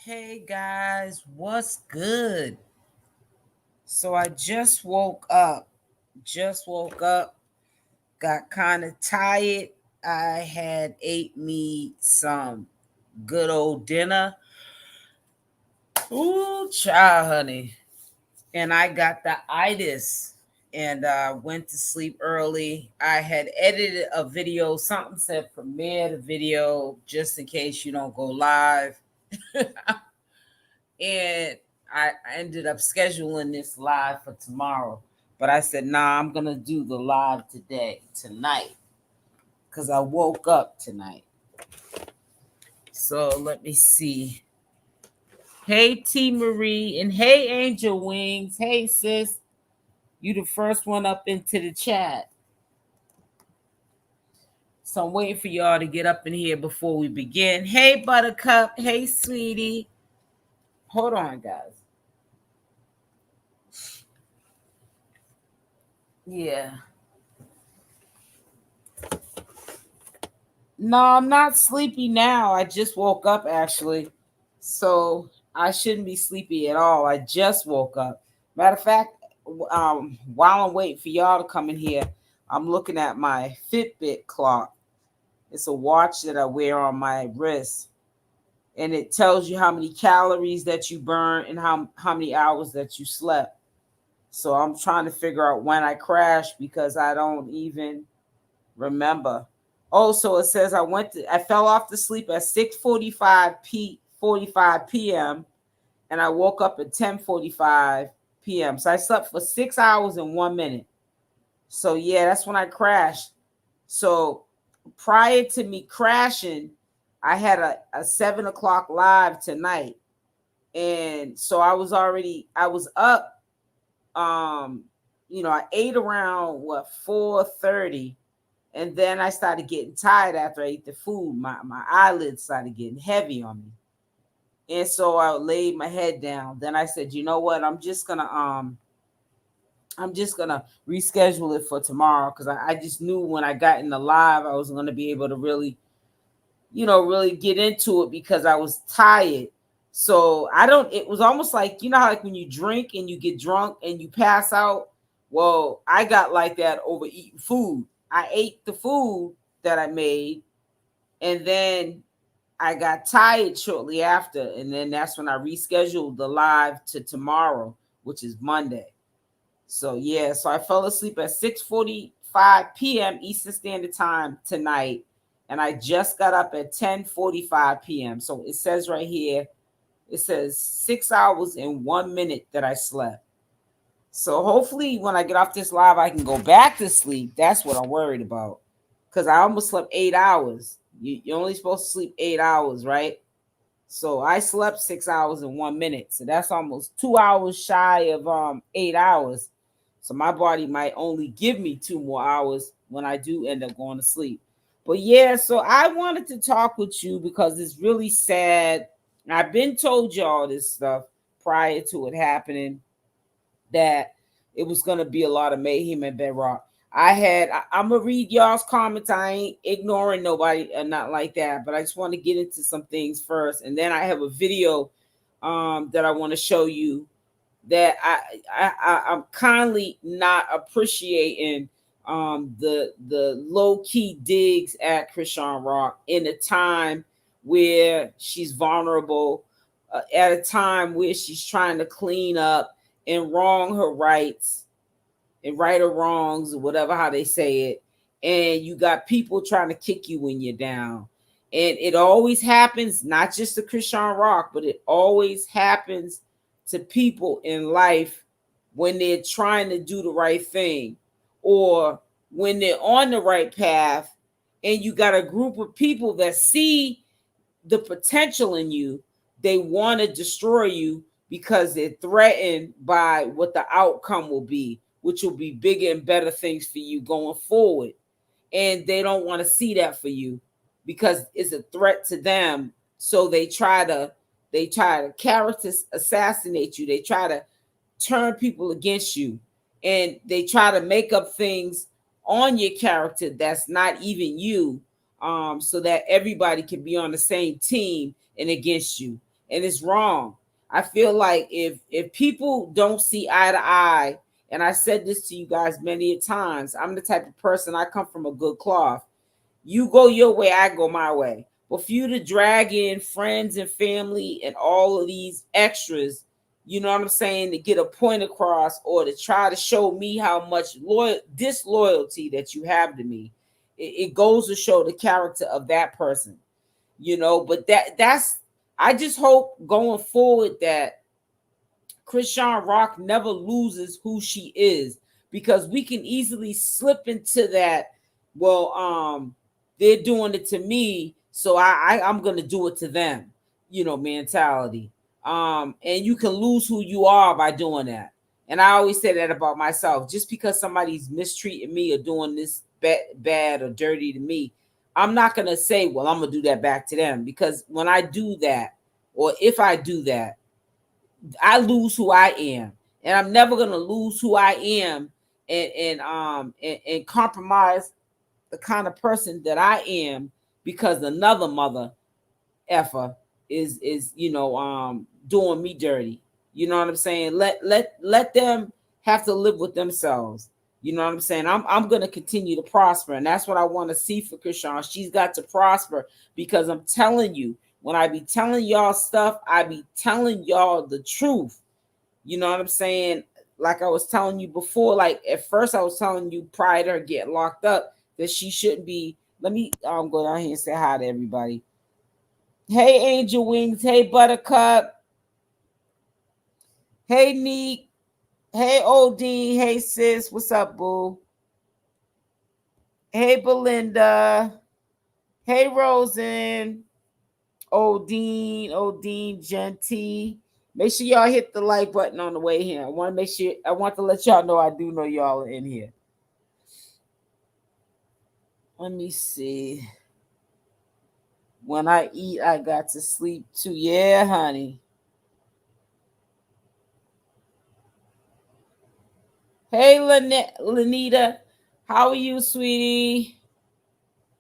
Hey guys, what's good? So I just woke up. Got kind of tired. I had ate me some good old dinner. Ooh, child, honey. And I got the itis and went to sleep early. I had edited a video. Something said premiere the video just in case you don't go live. And I ended up scheduling this live for tomorrow. But I said, nah, I'm gonna do the live tonight, because I woke up tonight. So let me see. Hey T Marie and hey Angel Wings. Hey sis. You the first one up into the chat. So I'm waiting for y'all to get up in here before we begin. Hey Buttercup. Hey sweetie. Hold on, guys. Yeah. No, I'm not sleepy now. I just woke up actually. So I shouldn't be sleepy at all. I just woke up. Matter of fact, while I'm waiting for y'all to come in here, I'm looking at my Fitbit clock. It's a watch that I wear on my wrist. And it tells you how many calories that you burn and how many hours that you slept. So I'm trying to figure out when I crashed because I don't even remember. Oh, so it says I fell off to sleep at 6:45 p.m. and I woke up at 10:45 p.m. So I slept for 6 hours and 1 minute. So yeah, that's when I crashed. So prior to me crashing, I had a 7 o'clock live tonight. And so I was up. I ate around 4:30. And then I started getting tired after I ate the food. My eyelids started getting heavy on me. And so I laid my head down. Then I said, you know what? I'm just gonna reschedule it for tomorrow because I just knew when I got in the live I was gonna be able to really, really get into it because I was tired. So it was almost like, how like when you drink and you get drunk and you pass out. Well, I got like that over eating food. I ate the food that I made, and then I got tired shortly after, and then that's when I rescheduled the live to tomorrow, which is Monday. So yeah, so I fell asleep at 6:45 p.m. Eastern Standard Time tonight, and I just got up at 10:45 p.m. So it says right here, it says 6 hours and 1 minute that I slept. So hopefully when I get off this live, I can go back to sleep. That's what I'm worried about. Because I almost slept 8 hours. You're only supposed to sleep 8 hours, right? So I slept 6 hours and 1 minute. So that's almost 2 hours shy of 8 hours. So my body might only give me 2 more hours when I do end up going to sleep. But yeah, so I wanted to talk with you because it's really sad. I've been told y'all this stuff prior to it happening, that it was going to be a lot of mayhem at Bedrock. I'm going to read y'all's comments. I ain't ignoring nobody or not like that, but I just want to get into some things first. And then I have a video that I want to show you that I'm kindly not appreciating the low key digs at Chrisean Rock in a time where she's vulnerable, at a time where she's trying to clean up and wrong her rights and right or wrongs or whatever how they say it. And you got people trying to kick you when you're down. And it always happens, not just to Chrisean Rock, but it always happens to people in life when they're trying to do the right thing or when they're on the right path, and you got a group of people that see the potential in you. They want to destroy you because they're threatened by what the outcome will be, which will be bigger and better things for you going forward. And they don't want to see that for you because it's a threat to them. So they try to character assassinate you. They try to turn people against you, and they try to make up things on your character that's not even you, so that everybody can be on the same team and against you. and it's wrong. I feel like if people don't see eye to eye, and I said this to you guys many times, I'm the type of person, I come from a good cloth. You go your way, I go my way. But for you to drag in friends and family and all of these extras, you know what I'm saying, to get a point across or to try to show me how much disloyalty that you have to me, it goes to show the character of that person, you know. But that's I just hope going forward that CashApp never loses who she is, because we can easily slip into that. Well, they're doing it to me, so I'm gonna do it to them, you know, mentality. And you can lose who you are by doing that. And I always say that about myself. Just because somebody's mistreating me or doing this bad or dirty to me, I'm not gonna say, well, I'm gonna do that back to them, because when I do that, or if I do that, I lose who I am, and I'm never gonna lose who I am and compromise the kind of person that I am because another mother effer is doing me dirty. You know what I'm saying? Let them have to live with themselves. You know what I'm saying? I'm gonna continue to prosper, and that's what I want to see for Chrisean. She's got to prosper, because I'm telling you, when I be telling y'all stuff, I be telling y'all the truth. You know what I'm saying? Like I was telling you before, like at first I was telling you prior to her getting locked up that she shouldn't be. Let me go down here and say hi to everybody. Hey, Angel Wings. Hey, Buttercup. Hey, Neek. Hey, OD. Hey, sis. What's up, boo? Hey, Belinda. Hey, Rosen. Odine, Genty. Make sure y'all hit the like button on the way here. I want to let y'all know I do know y'all are in here. Let me see. When I eat, I got to sleep too. Yeah, honey. Hey, Lanita. How are you, sweetie?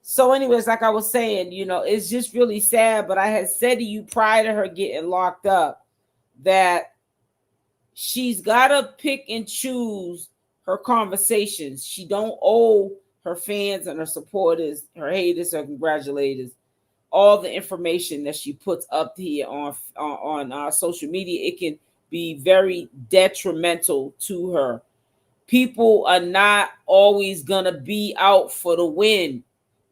So anyways, like I was saying, you know, it's just really sad. But I had said to you prior to her getting locked up that she's got to pick and choose her conversations. She don't owe her fans and her supporters, her haters, her congratulators, all the information that she puts up here on social media. It can be very detrimental to her. People are not always gonna be out for the win.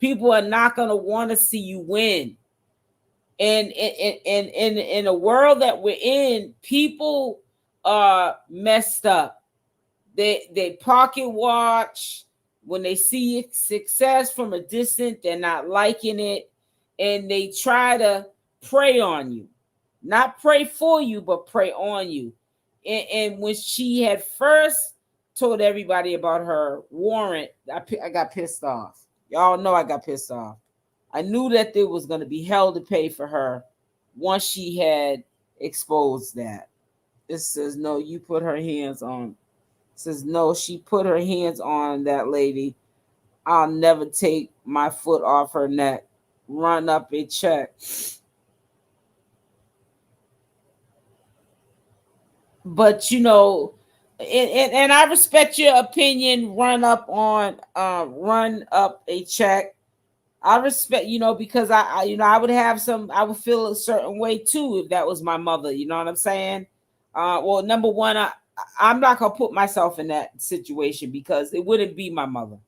People are not gonna want to see you win. And in a world that we're in, people are messed up. They pocket watch. When they see success from a distance, they're not liking it, and they try to prey on you. Not pray for you, but pray on you. And when she had first told everybody about her warrant, I got pissed off. Y'all know I got pissed off. I knew that there was going to be hell to pay for her once she had exposed that. It says, no, you put her hands on. It says, no, she put her hands on that lady. I'll never take my foot off her neck. Run up a check. But, you know, and I respect your opinion. Run up a check. I respect, you know, because I I would feel a certain way too if that was my mother. You know what I'm saying? Well, number one, I'm not gonna put myself in that situation because it wouldn't be my mother.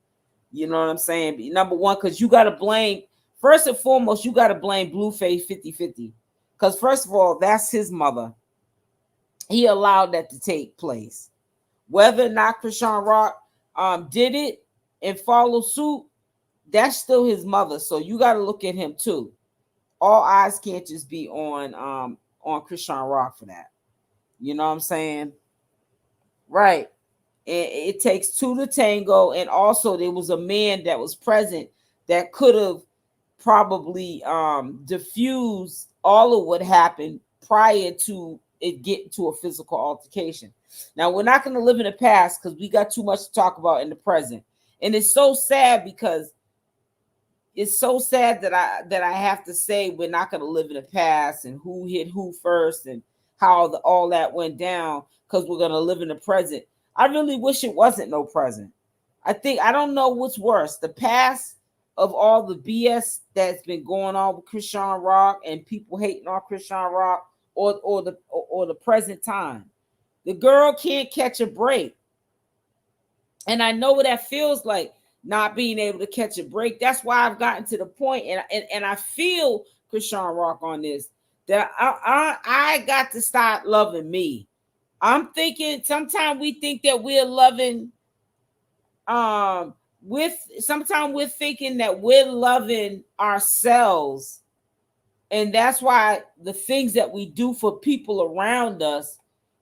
You know what I'm saying? Number one, because you gotta blame, first and foremost, you gotta blame Blueface 50-50. Because first of all, that's his mother. He allowed that to take place. Whether or not CashApp did it and follow suit, that's still his mother. So you got to look at him too. All eyes can't just be on CashApp for that. You know what I'm saying? Right. It takes two to tango. And also there was a man that was present that could have probably diffused all of what happened prior to it getting to a physical altercation. Now, we're not going to live in the past because we got too much to talk about in the present. And it's so sad because it's so sad that I have to say we're not going to live in the past and who hit who first and how all that went down, because we're going to live in the present. I really wish it wasn't no present. I don't know what's worse, the past of all the BS that's been going on with CashApp and people hating on CashApp, or the present time. The girl can't catch a break. And I know what that feels like, not being able to catch a break. That's why I've gotten to the point, and I feel CashApp on this, that I got to start loving me. I'm thinking sometimes we think that we're loving, sometimes we're thinking that we're loving ourselves, and that's why the things that we do for people around us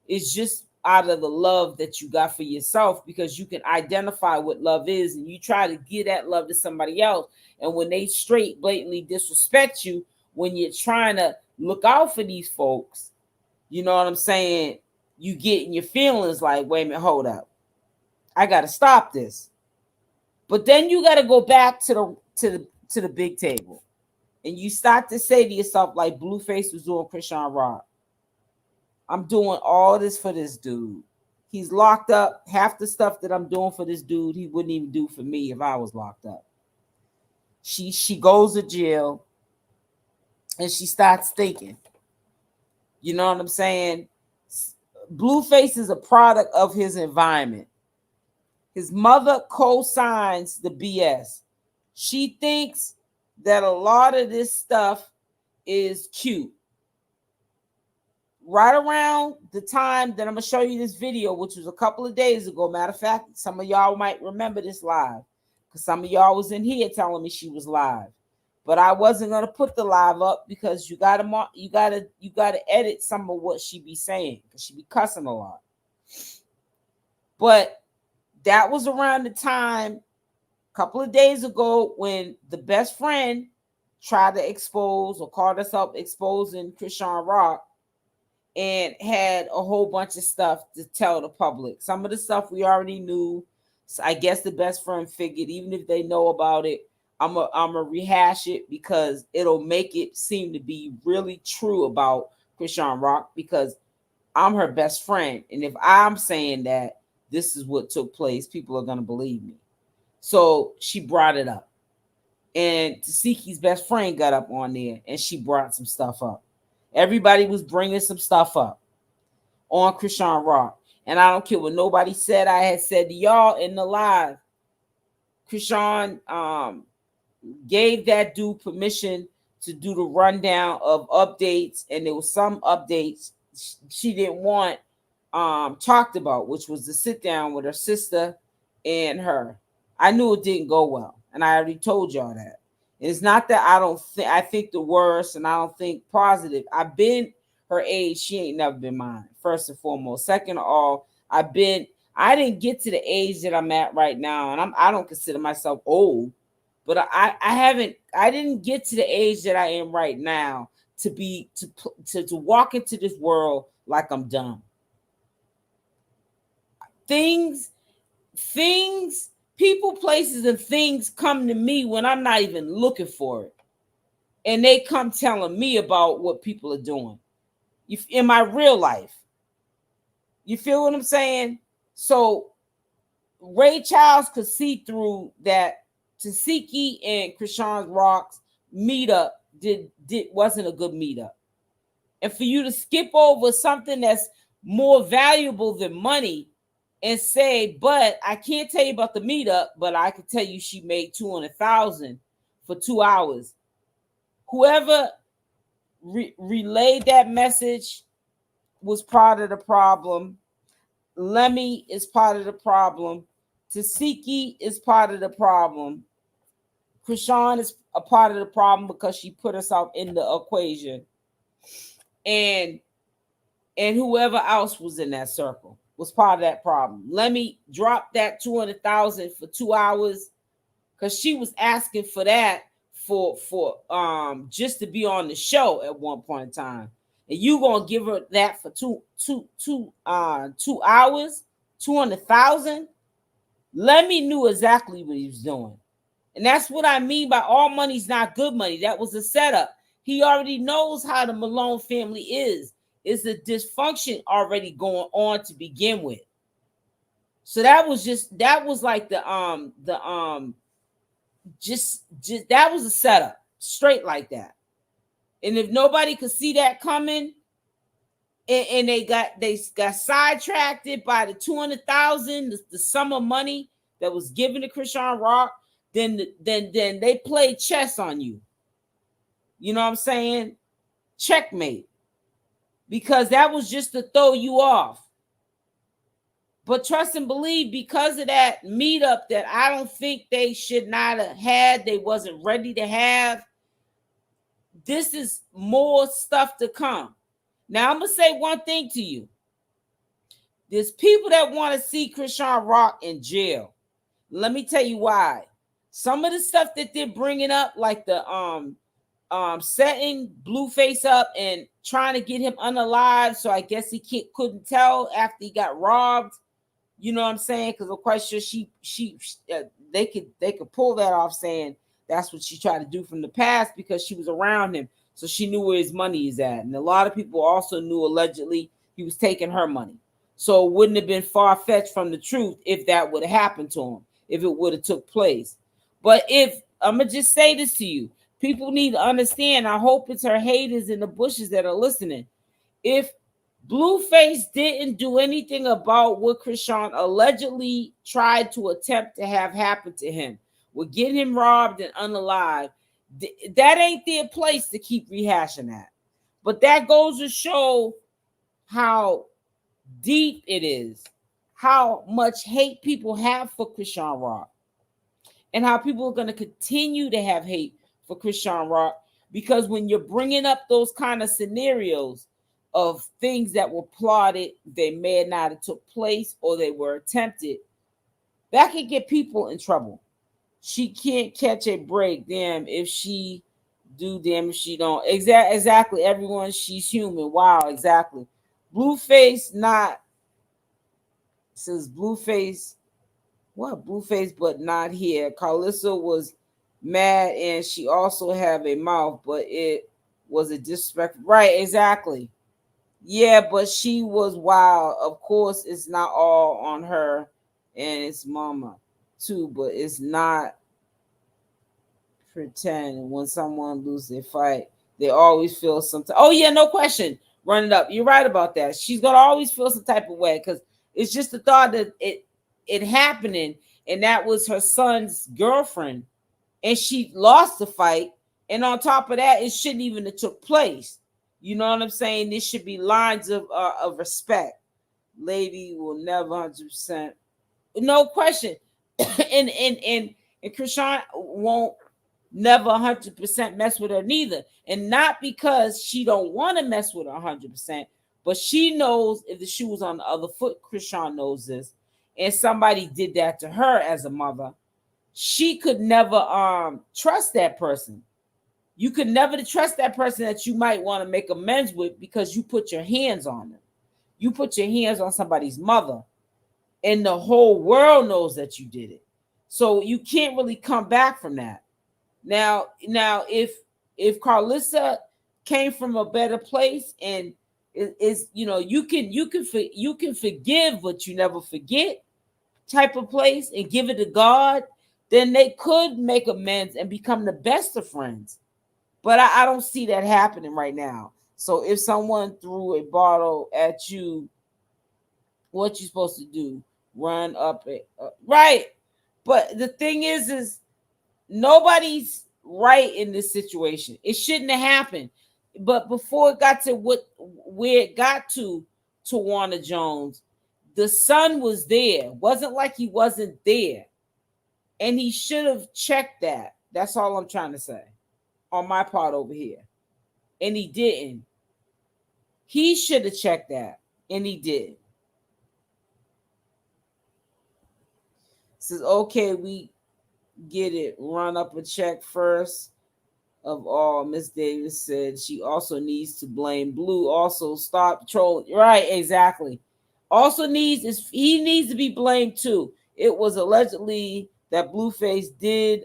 is just out of the love that you got for yourself, because you can identify what love is, and you try to give that love to somebody else. And when they straight blatantly disrespect you, when you're trying to look out for these folks, you know what I'm saying, you get in your feelings like, wait a minute, hold up, I got to stop this. But then you got to go back to the big table, and you start to say to yourself, like Blueface was doing CashApp, I'm doing all this for this dude. He's locked up. Half the stuff that I'm doing for this dude, he wouldn't even do for me if I was locked up. She goes to jail, and she starts thinking, you know what I'm saying? Blueface is a product of his environment. His mother co-signs the BS. She thinks that a lot of this stuff is cute. Right around the time that I'm going to show you this video, which was a couple of days ago. Matter of fact, some of y'all might remember this live, because some of y'all was in here telling me she was live. But I wasn't going to put the live up because you got to edit some of what she be saying, because she be cussing a lot. But that was around the time, a couple of days ago, when the best friend tried to expose, or called herself exposing CashApp, and had a whole bunch of stuff to tell the public. Some of the stuff we already knew. So I guess the best friend figured, even if they know about it, I'm a rehash it, because it'll make it seem to be really true about CashApp, because I'm her best friend. And if I'm saying that this is what took place, people are going to believe me. So she brought it up. And Tesehki's best friend got up on there, and she brought some stuff up. Everybody was bringing some stuff up on CashApp. And I don't care what nobody said. I had said to y'all in the live, Chrisean gave that dude permission to do the rundown of updates. And there was some updates she didn't want talked about, which was the sit down with her sister and her. I knew it didn't go well. And I already told y'all that. It's not that I think the worst, and I don't think positive. I've been her age. She ain't never been mine, first and foremost. Second of all, I didn't get to the age that I'm at right now. And I don't consider myself old, but I didn't get to the age that I am right now to walk into this world like I'm dumb. People, places, and things come to me when I'm not even looking for it. And they come telling me about what people are doing in my real life. You feel what I'm saying? So Ray Charles could see through that Tesehki and CashApp's meetup wasn't a good meetup. And for you to skip over something that's more valuable than money and say, but I can't tell you about the meetup, but I can tell you she made $200,000 for 2 hours. Whoever relayed that message was part of the problem. Lemmy is part of the problem. Tesehki is part of the problem. Chrisean is a part of the problem because she put herself in the equation. And whoever else was in that circle was part of that problem. Let me drop that $200,000 for 2 hours, because she was asking for that for just to be on the show at one point in time. And you gonna give her that for 2 hours, $200,000? Let me knew exactly what he was doing. And that's what I mean by all money's not good money. That was a setup. He already knows how the Malone family is. It's the dysfunction already going on to begin with. So that was like just that was a setup, straight like that. And if nobody could see that coming, and they got sidetracked by the 200,000, the sum of money that was given to Chrisean Rock, then they played chess on you. You know what I'm saying? Checkmate. Because that was just to throw you off. But trust and believe, because of that meetup that I don't think they should not have had, they wasn't ready to have, this is more stuff to come. Now, I'm going to say one thing to you. There's people that want to see Chrisean Rock in jail. Let me tell you why. Some of the stuff that they're bringing up, like the setting Blueface up and trying to get him unalive, so I guess he couldn't tell after he got robbed. You know what I'm saying? Because I'm quite sure they could pull that off, saying that's what she tried to do from the past because she was around him, so she knew where his money is at. And a lot of people also knew allegedly he was taking her money. So it wouldn't have been far-fetched from the truth if that would have happened to him, if it would have took place. But if I'm gonna just say this to you, people need to understand. I hope it's her haters in the bushes that are listening. If Blueface didn't do anything about what Chrisean allegedly tried to attempt to have happen to him, would get him robbed and unalive, that ain't their place to keep rehashing that. But that goes to show how deep it is, how much hate people have for Chrisean Rock, and how people are going to continue to have hate for Chrisean Rock, because when you're bringing up those kind of scenarios of things that were plotted, they may not have took place or they were attempted, that could get people in trouble. She can't catch a break. Damn if she do, damn if she don't. Exactly, everyone, she's human. Wow, exactly. Blueface not, says Blueface, what? Blueface but not here. Karlissa was mad and she also have a mouth, but it was a disrespect. Right, exactly. Yeah, but she was wild. Of course, it's not all on her and it's mama too, but it's not pretend. When someone loses their fight, they always feel something. Oh yeah, no question. Run it up. You're right about that. She's gonna always feel some type of way because it's just the thought that it happening, and that was her son's girlfriend, and she lost the fight. And on top of that, it shouldn't even have took place. You know what I'm saying? There should be lines of respect. Lady will never 100%, no question. and Chrisean won't never 100% mess with her neither. And not because she don't want to mess with her 100%, but she knows if the shoe was on the other foot, Chrisean knows this, and somebody did that to her as a mother, she could never trust that person. You could never trust that person that you might want to make amends with because you put your hands on them. You put your hands on somebody's mother, and the whole world knows that you did it. So you can't really come back from that. Now, if Karlissa came from a better place and is you can forgive but you never forget type of place and give it to God, then they could make amends and become the best of friends. But I don't see that happening right now. So if someone threw a bottle at you, what you supposed to do? Run up it, right? But the thing is nobody's right in this situation. It shouldn't have happened. But before it got to where it got to Warner Jones, the son was there. Wasn't like he wasn't there. And he should have checked that. That's all I'm trying to say on my part over here. And he didn't. He should have checked that. And he did. Says, okay, we get it. Run up a check first of all. Miss Davis said she also needs to blame Blue. Also stop trolling. Right, exactly. Also he needs to be blamed too. It was allegedly that Blueface did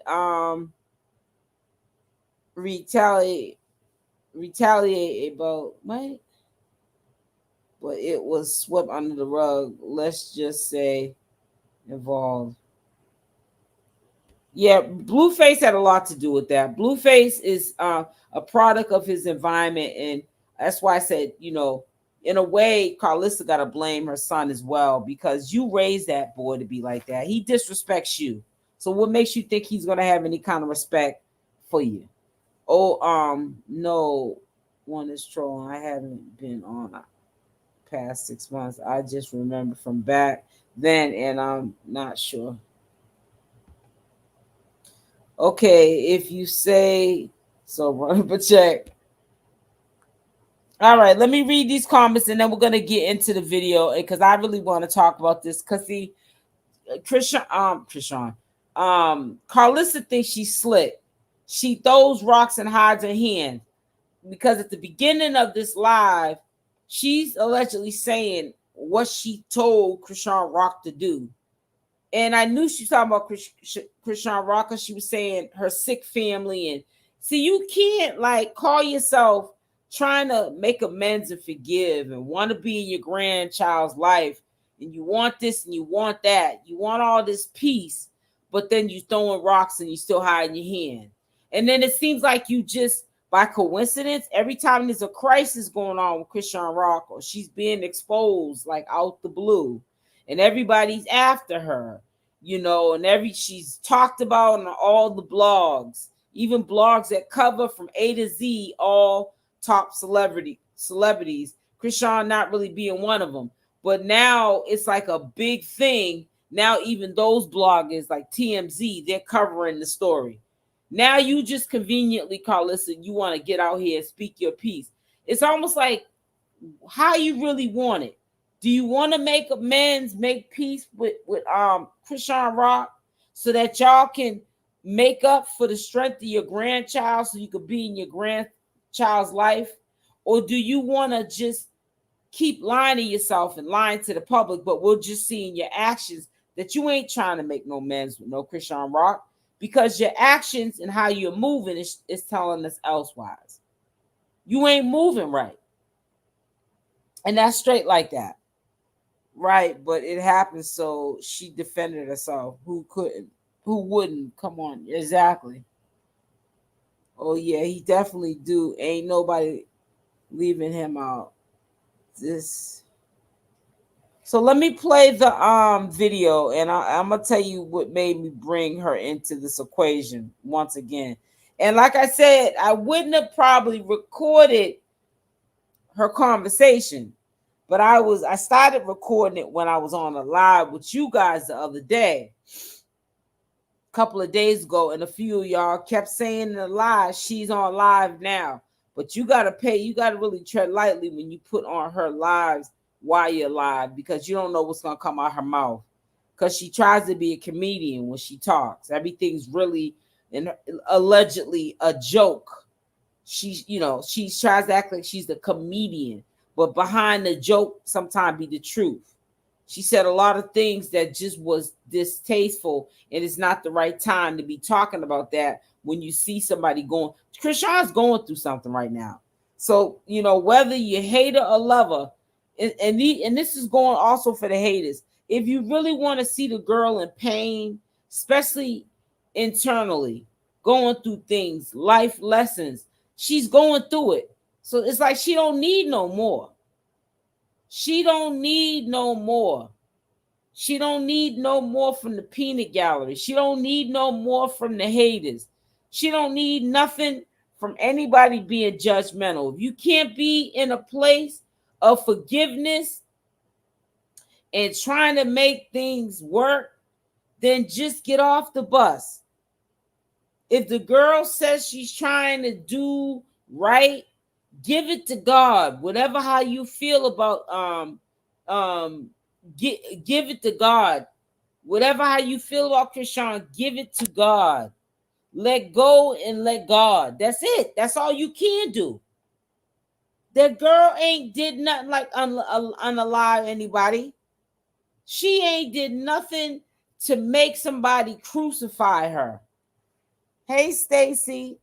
retaliate about what? But it was swept under the rug. Let's just say involved. Yeah, Blueface had a lot to do with that. Blueface is a product of his environment, and that's why I said, you know, in a way, Karlissa got to blame her son as well, because you raised that boy to be like that. He disrespects you. So what makes you think he's going to have any kind of respect for you? Oh, no one is trolling. I haven't been on past 6 months. I just remember from back then, and I'm not sure. Okay, if you say so, run up a check. All right, let me read these comments, and then we're gonna get into the video, because I really want to talk about this. Cause see, Chrisean, Karlissa thinks she's slick. She throws rocks and hides her hand, because at the beginning of this live, she's allegedly saying what she told CashApp to do. And I knew she was talking about CashApp because she was saying her sick family. And see, you can't like call yourself trying to make amends and forgive and want to be in your grandchild's life, and you want this and you want that. You want all this peace, but then you throwing rocks and you still hiding your hand. And then it seems like you just, by coincidence, every time there's a crisis going on with CashApp, or she's being exposed like out the blue, and everybody's after her, you know, and she's talked about on all the blogs, even blogs that cover from A to Z, all top celebrities, Chrisean not really being one of them. But now it's like a big thing. Now even those bloggers like TMZ, they're covering the story. Now you just conveniently, Karlissa, you want to get out here and speak your piece. It's almost like how you really want it. Do you want to make amends, make peace with CashApp, so that y'all can make up for the strength of your grandchild, so you could be in your grandchild's life? Or do you want to just keep lying to yourself and lying to the public, but we'll just see in your actions that you ain't trying to make no amends with no CashApp, because your actions and how you're moving is telling us elsewise. You ain't moving right. And that's straight like that. Right, but it happened, so she defended herself. Who couldn't? Who wouldn't? Come on, exactly. Oh yeah, he definitely do. Ain't nobody leaving him out. This. So let me play the video, and I'm gonna tell you what made me bring her into this equation once again. And like I said, I wouldn't have probably recorded her conversation, but I started recording it when I was on a live with you guys the other day, a couple of days ago, and a few of y'all kept saying in the live, she's on live now. But you gotta really tread lightly when you put on her lives while you're live, because you don't know what's gonna come out her mouth. Because she tries to be a comedian when she talks. Everything's really and allegedly a joke. She tries to act like she's the comedian, but behind the joke sometimes be the truth. She said a lot of things that just was distasteful, and it's not the right time to be talking about that when you see somebody going. Chrisean's going through something right now. So, you know, whether you hate her or love her, and this is going also for the haters. If you really want to see the girl in pain, especially internally, going through things, life lessons, she's going through it. So it's like she don't need no more. She don't need no more. She don't need no more from the peanut gallery. She don't need no more from the haters. She don't need nothing from anybody being judgmental. If you can't be in a place of forgiveness and trying to make things work, then just get off the bus. If the girl says she's trying to do right, give it to God. Whatever how you feel about give it to God. Whatever how you feel about Chrisean, give it to God. Let go and let God. That's it. That's all you can do. That girl ain't did nothing like unalive anybody. She ain't did nothing to make somebody crucify her. Hey, Stacy.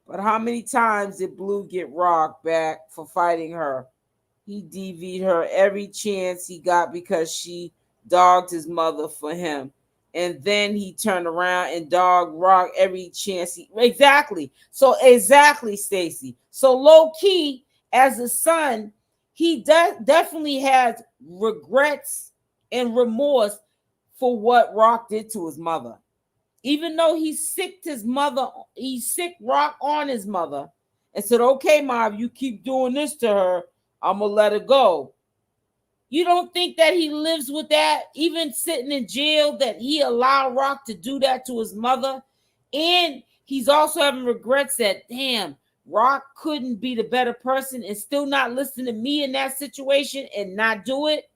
But how many times did Blue get rocked back for fighting her? He DV'd her every chance he got because she dogged his mother for him. And then he turned around and dogged Rock every chance he exactly. So exactly, Stacy. So low key, as a son, he definitely has regrets and remorse for what Rock did to his mother. Even though he sicked his mother, he sicked Rock on his mother and said, okay, Mom, you keep doing this to her, I'm gonna let her go. You don't think that he lives with that, even sitting in jail, that he allowed Rock to do that to his mother? And he's also having regrets that, damn, Rock couldn't be the better person and still not listen to me in that situation and not do it.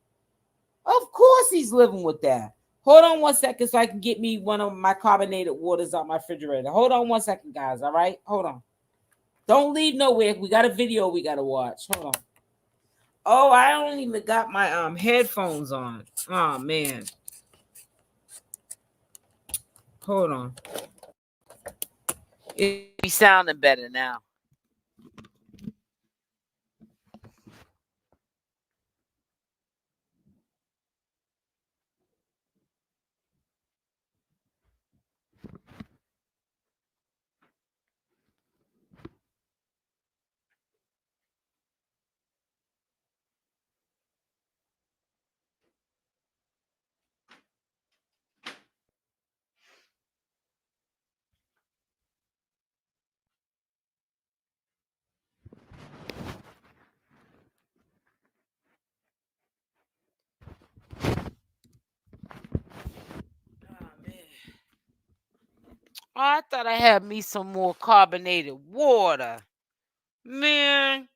Of course he's living with that. Hold on 1 second so I can get me one of my carbonated waters out my refrigerator. Hold on 1 second, guys. All right? Hold on. Don't leave nowhere. We got a video we got to watch. Hold on. Oh, I don't even got my headphones on. Oh, man. Hold on. It be sounding better now. Oh, I thought I had me some more carbonated water. Man.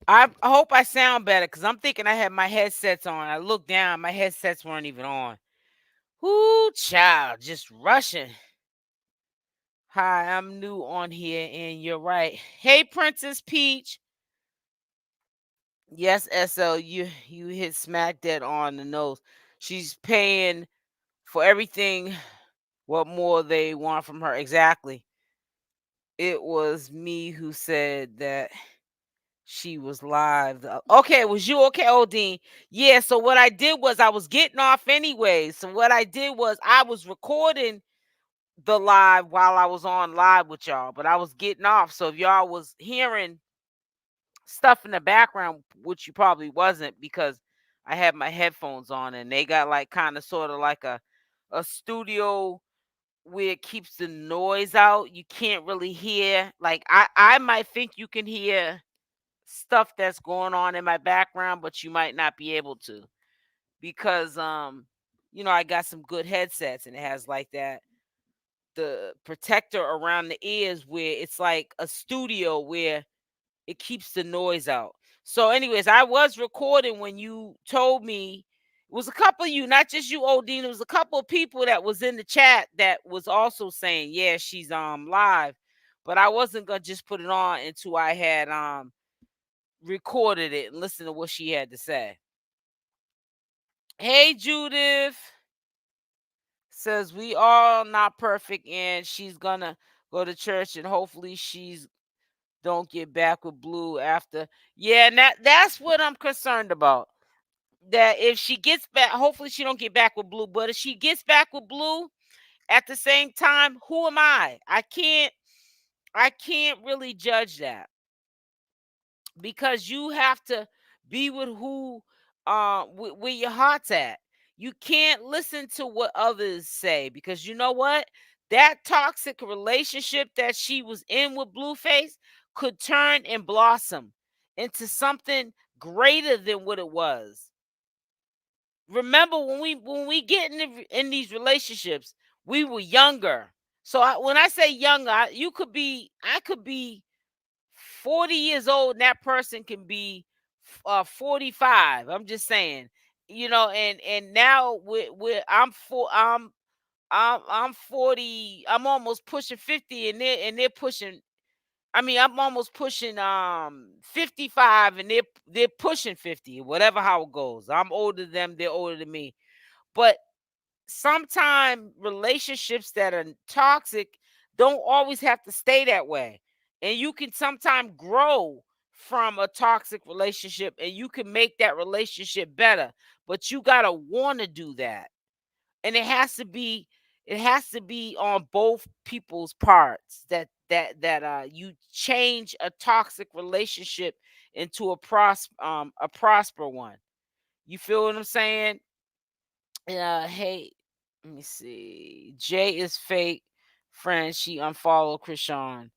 I hope I sound better because I'm thinking I had my headsets on. I looked down, my headsets weren't even on. Whoo, child, just rushing. Hi, I'm new on here, and you're right. Hey, Princess Peach. Yes, SL, you hit smack dead on the nose. She's paying for everything. What more they want from her? Exactly. It was me who said that she was live. Okay, it was you. Okay, Odin. Yeah, so what I did was I was getting off anyway. So what I did was I was recording the live while I was on live with y'all, but I was getting off. So if y'all was hearing stuff in the background, which you probably wasn't because I had my headphones on and they got like kind of sort of like a studio where it keeps the noise out. You can't really hear. Like I might think you can hear stuff that's going on in my background, but you might not be able to because I got some good headsets and it has like that the protector around the ears where it's like a studio where it keeps the noise out. So anyways, I was recording when you told me it was a couple of you, not just you, Odin. It was a couple of people that was in the chat that was also saying, yeah, she's live. But I wasn't gonna just put it on until I had recorded it and listened to what she had to say. Hey, Judith says we all not perfect and she's gonna go to church and hopefully she's don't get back with Blue after. Yeah, and that's what I'm concerned about. That if she gets back, hopefully she don't get back with Blue. But if she gets back with Blue at the same time, who am I? I can't really judge that because you have to be with who where your heart's at. You can't listen to what others say because you know what? That toxic relationship that she was in with Blueface could turn and blossom into something greater than what it was. Remember when we get in these relationships, we were younger. So when I say younger, I could be 40 years old and that person can be 45. I'm just saying. you know, and now I'm 40, I'm almost pushing 50, and they're pushing, I mean, I'm almost pushing 55, and they're pushing 50, whatever how it goes. I'm older than them, they're older than me. But sometimes relationships that are toxic don't always have to stay that way. And you can sometimes grow from a toxic relationship, and you can make that relationship better. But you gotta want to do that. And it has to be on both people's parts, that you change a toxic relationship into a prosper one. You feel what I'm saying? Hey, let me see. Jay is fake friend. She unfollowed Chrisean.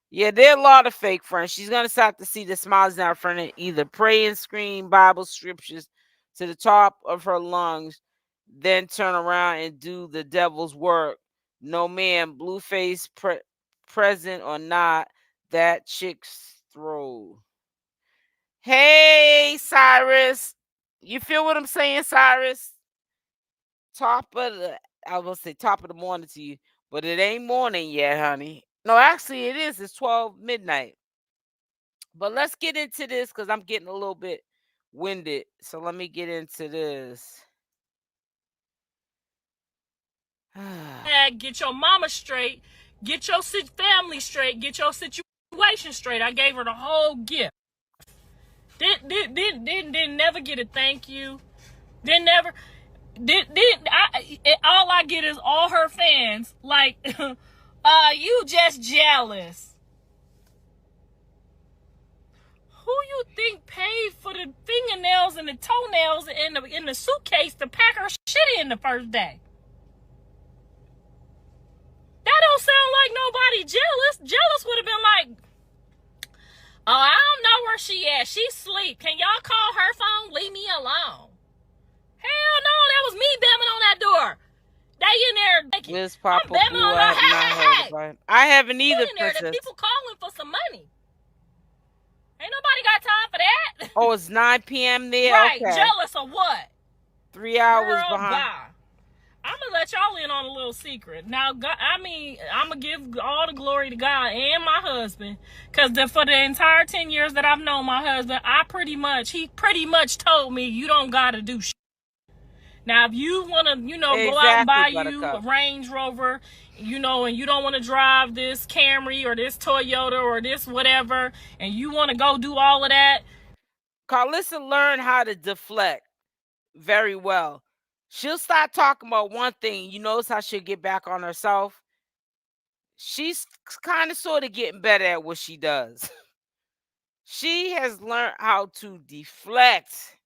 Yeah, there are a lot of fake friends. She's gonna start to see the smiles in her friend and either pray and scream Bible scriptures to the top of her lungs, then turn around and do the devil's work. No man, Blueface present or not, that chick's throw. Hey, Cyrus. You feel what I'm saying, Cyrus? Top of the, I was gonna say top of the morning to you, but it ain't morning yet, honey. No, actually it is. It's 12 midnight. But let's get into this because I'm getting a little bit winded. So let me get into this. Get your mama straight, get your family straight, get your situation straight. I gave her the whole gift. Didn't never get a thank you. Didn't never. All I get is all her fans like, you just jealous. Who you think paid for the fingernails and the toenails in the suitcase to pack her shit in the first day? That don't sound like nobody jealous. Jealous would have been like, oh, I don't know where she at. She sleep. Can y'all call her phone? Leave me alone. Hell no, that was me bamming on that door. They in there. Where's Papa I'm bamming Blue? on I her. have not heard about it. I haven't either, in there, the Princess. people calling for some money. Ain't nobody got time for that. Oh, it's 9 p.m. there? Right, Okay. jealous of what? 3 hours Girl, behind. bye. I'm gonna let y'all in on a little secret. Now, God, I'm gonna give all the glory to God and my husband, because for the entire 10 years that I've known my husband, he pretty much told me, you don't gotta do shit. Now, if you wanna, go out and buy you a Range Rover, and you don't want to drive this Camry or this Toyota or this whatever, and you want to go do all of that. Karlissa learned how to deflect very well. She'll start talking about one thing. You notice how she'll get back on herself? She's kind of sort of getting better at what she does. She has learned how to deflect.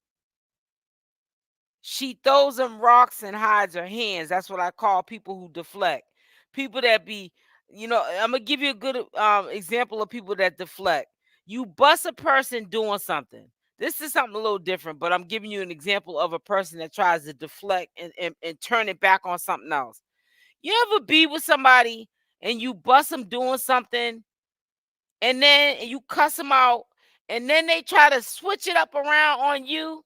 She throws them rocks and hides her hands. That's what I call people who deflect. People that be, I'm gonna give you a good example of people that deflect. You bust a person doing something. This is something a little different, but I'm giving you an example of a person that tries to deflect and turn it back on something else. You ever be with somebody and you bust them doing something, and then you cuss them out, and then they try to switch it up around on you?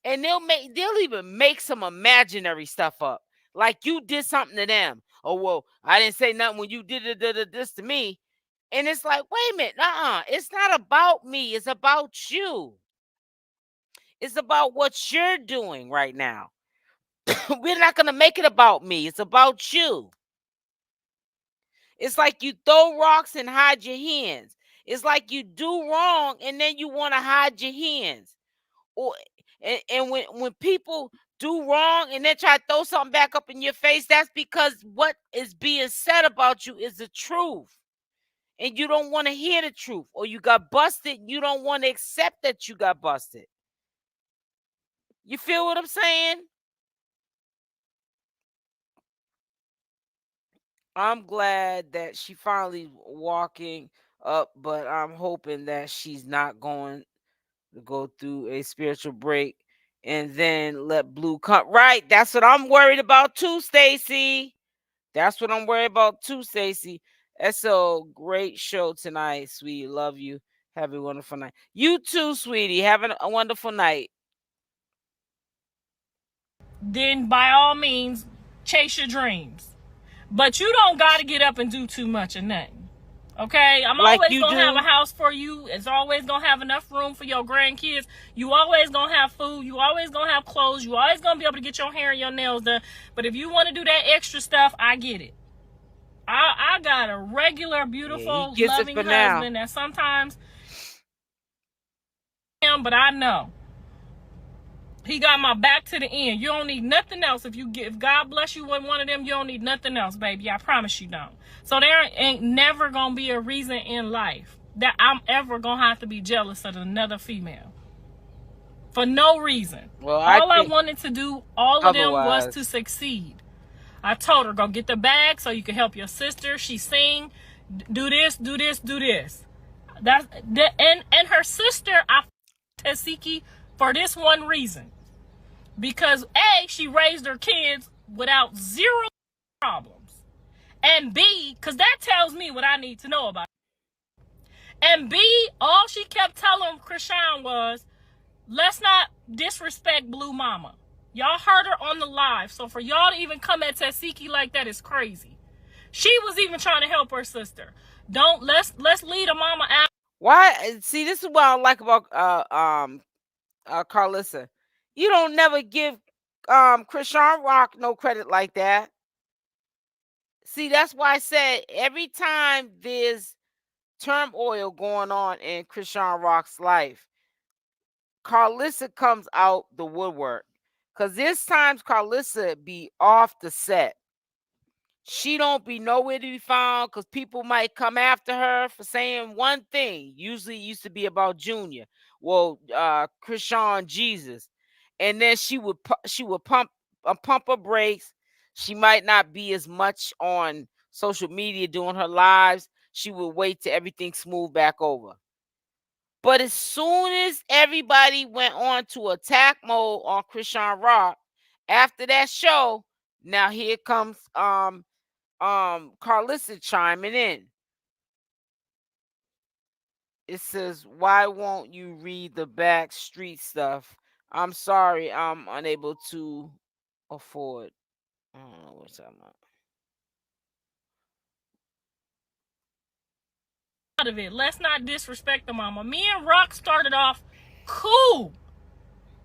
And they'll even make some imaginary stuff up, like you did something to them. Oh, well, I didn't say nothing when you did this to me. And it's like, wait a minute, it's not about me, it's about you. It's about what you're doing right now. We're not gonna make it about me, it's about you. It's like you throw rocks and hide your hands. It's like you do wrong and then you want to hide your hands. Or and when people do wrong and then try to throw something back up in your face, that's because what is being said about you is the truth. And you don't want to hear the truth. Or you got busted, you don't want to accept that you got busted. You feel what I'm saying? I'm glad that she finally walking up, but I'm hoping that she's not going to go through a spiritual break and then let Blue come. Right. That's what I'm worried about too, Stacy. That's what I'm worried about too, Stacy. That's a great show tonight, sweetie. Love you. Have a wonderful night. You too, sweetie. Have a wonderful night. then by all means, chase your dreams. But you don't got to get up and do too much of nothing. Okay? I'm Like always you going to do. have a house for you. It's always going to have enough room for your grandkids. You always going to have food. You always going to have clothes. You always going to be able to get your hair and your nails done. But if you want to do that extra stuff, I get it. I got a regular, beautiful, loving husband that sometimes but I know he got my back to the end. You don't need nothing else. If God bless you with one of them, you don't need nothing else, baby. I promise you don't. So there ain't never gonna be a reason in life that I'm ever gonna have to be jealous of another female for no reason. Well, I wanted to do all of them was to succeed. I told her, go get the bag so you can help your sister. She sing, do this, do this, do this. And her sister, I Tesehki for this one reason. Because A, she raised her kids without zero problems. And B, because that tells me what I need to know about it. And B, all she kept telling Chrisean was, let's not disrespect Blue Mama. Y'all heard her on the live, so for y'all to even come at Tesehki like that is crazy. She was even trying to help her sister. Let's lead a mama out. Why? See, this is what I like about Karlissa. You don't never give CashApp no credit like that. See, that's why I said every time there's turmoil going on in CashApp's life, Karlissa comes out the woodwork. Because there's times Karlissa be off the set. She don't be nowhere to be found because people might come after her for saying one thing. Usually it used to be about Junior. Well, 𝗪𝗓𝗔𝗧. And then she would pump her brakes. She might not be as much on social media doing her lives. She would wait till everything smooth back over. But as soon as everybody went on to attack mode on CashApp, after that show, now here comes Karlissa chiming in. It says, why won't you read the back street stuff? I'm sorry, I'm unable to afford. I don't know what's that about. Out of it. Let's not disrespect the mama. Me and Rock started off cool.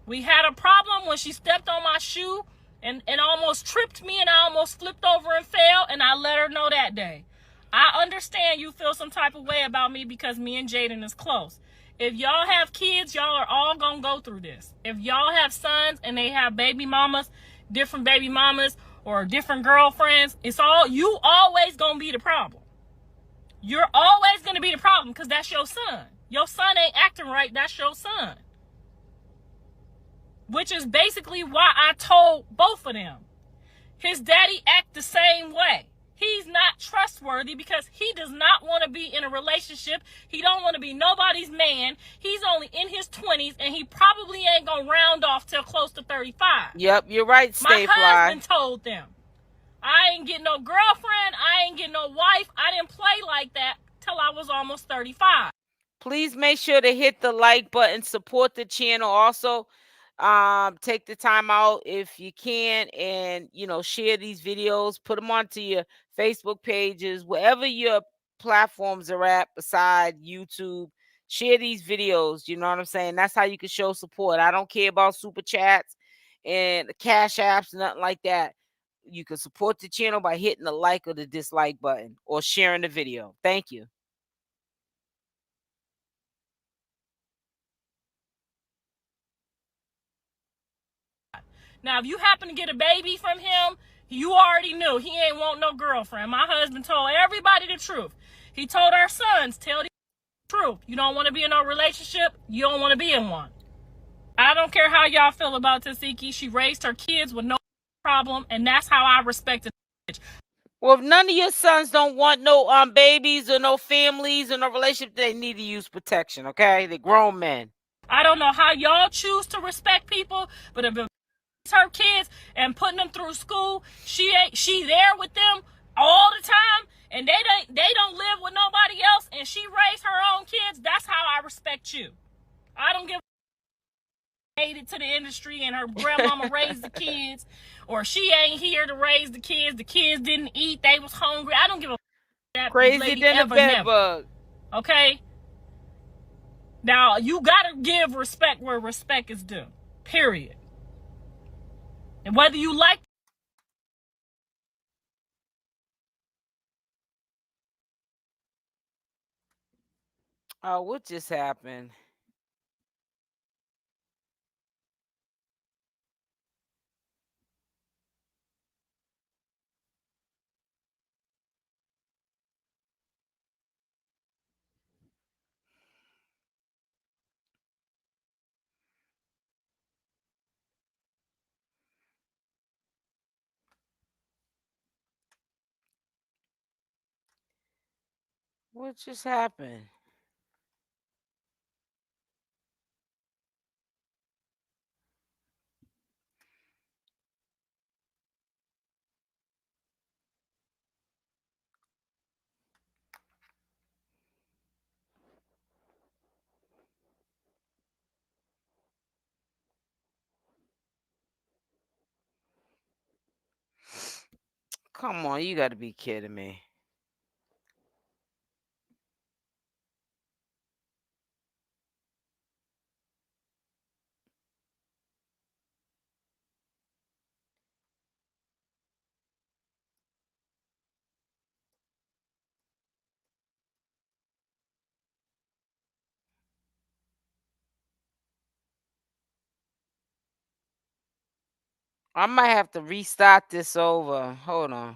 We had a problem when she stepped on my shoe and almost tripped me, and I almost flipped over and fell, and I let her know that day. I understand you feel some type of way about me because me and Jaidyn is close. If y'all have kids, y'all are all gonna go through this. If y'all have sons and they have baby mamas, different baby mamas, or different girlfriends, you always gonna be the problem. You're always going to be the problem because that's your son. Your son ain't acting right. That's your son. Which is basically why I told both of them. His daddy act the same way. He's not trustworthy because he does not want to be in a relationship. He don't want to be nobody's man. He's only in his 20s and he probably ain't going to round off till close to 35. Yep, you're right, My husband told them. I ain't getting no girlfriend. I ain't getting no wife. I didn't play like that till I was almost 35. Please make sure to hit the like button, support the channel. Also, take the time out if you can and, share these videos. Put them onto your Facebook pages, wherever your platforms are at beside YouTube. Share these videos. You know what I'm saying? That's how you can show support. I don't care about super chats and cash apps, nothing like that. You can support the channel by hitting the like or the dislike button or sharing the video. Thank you. Now, if you happen to get a baby from him, you already knew he ain't want no girlfriend. My husband told everybody the truth. He told our sons, tell the truth. You don't want to be in a relationship, you don't want to be in one. I don't care how y'all feel about Tesehki. She raised her kids with no problem, and that's how I respect it. Well, if none of your sons don't want no babies or no families or no relationship, they need to use protection, okay? They're grown men. I don't know how y'all choose to respect people, but if it's her kids and putting them through school, she there with them all the time, and they don't live with nobody else, and she raised her own kids, that's how I respect you. I don't give made it to the industry and her grandmama raised the kids, or she ain't here to raise the kids didn't eat, they was hungry. I don't give a that crazy lady than ever, a bed never. bug. Okay? Now, you gotta give respect where respect is due. Period. And whether you like Oh, what just happened? What just happened? Come on, you got to be kidding me. I might have to restart this over. Hold on.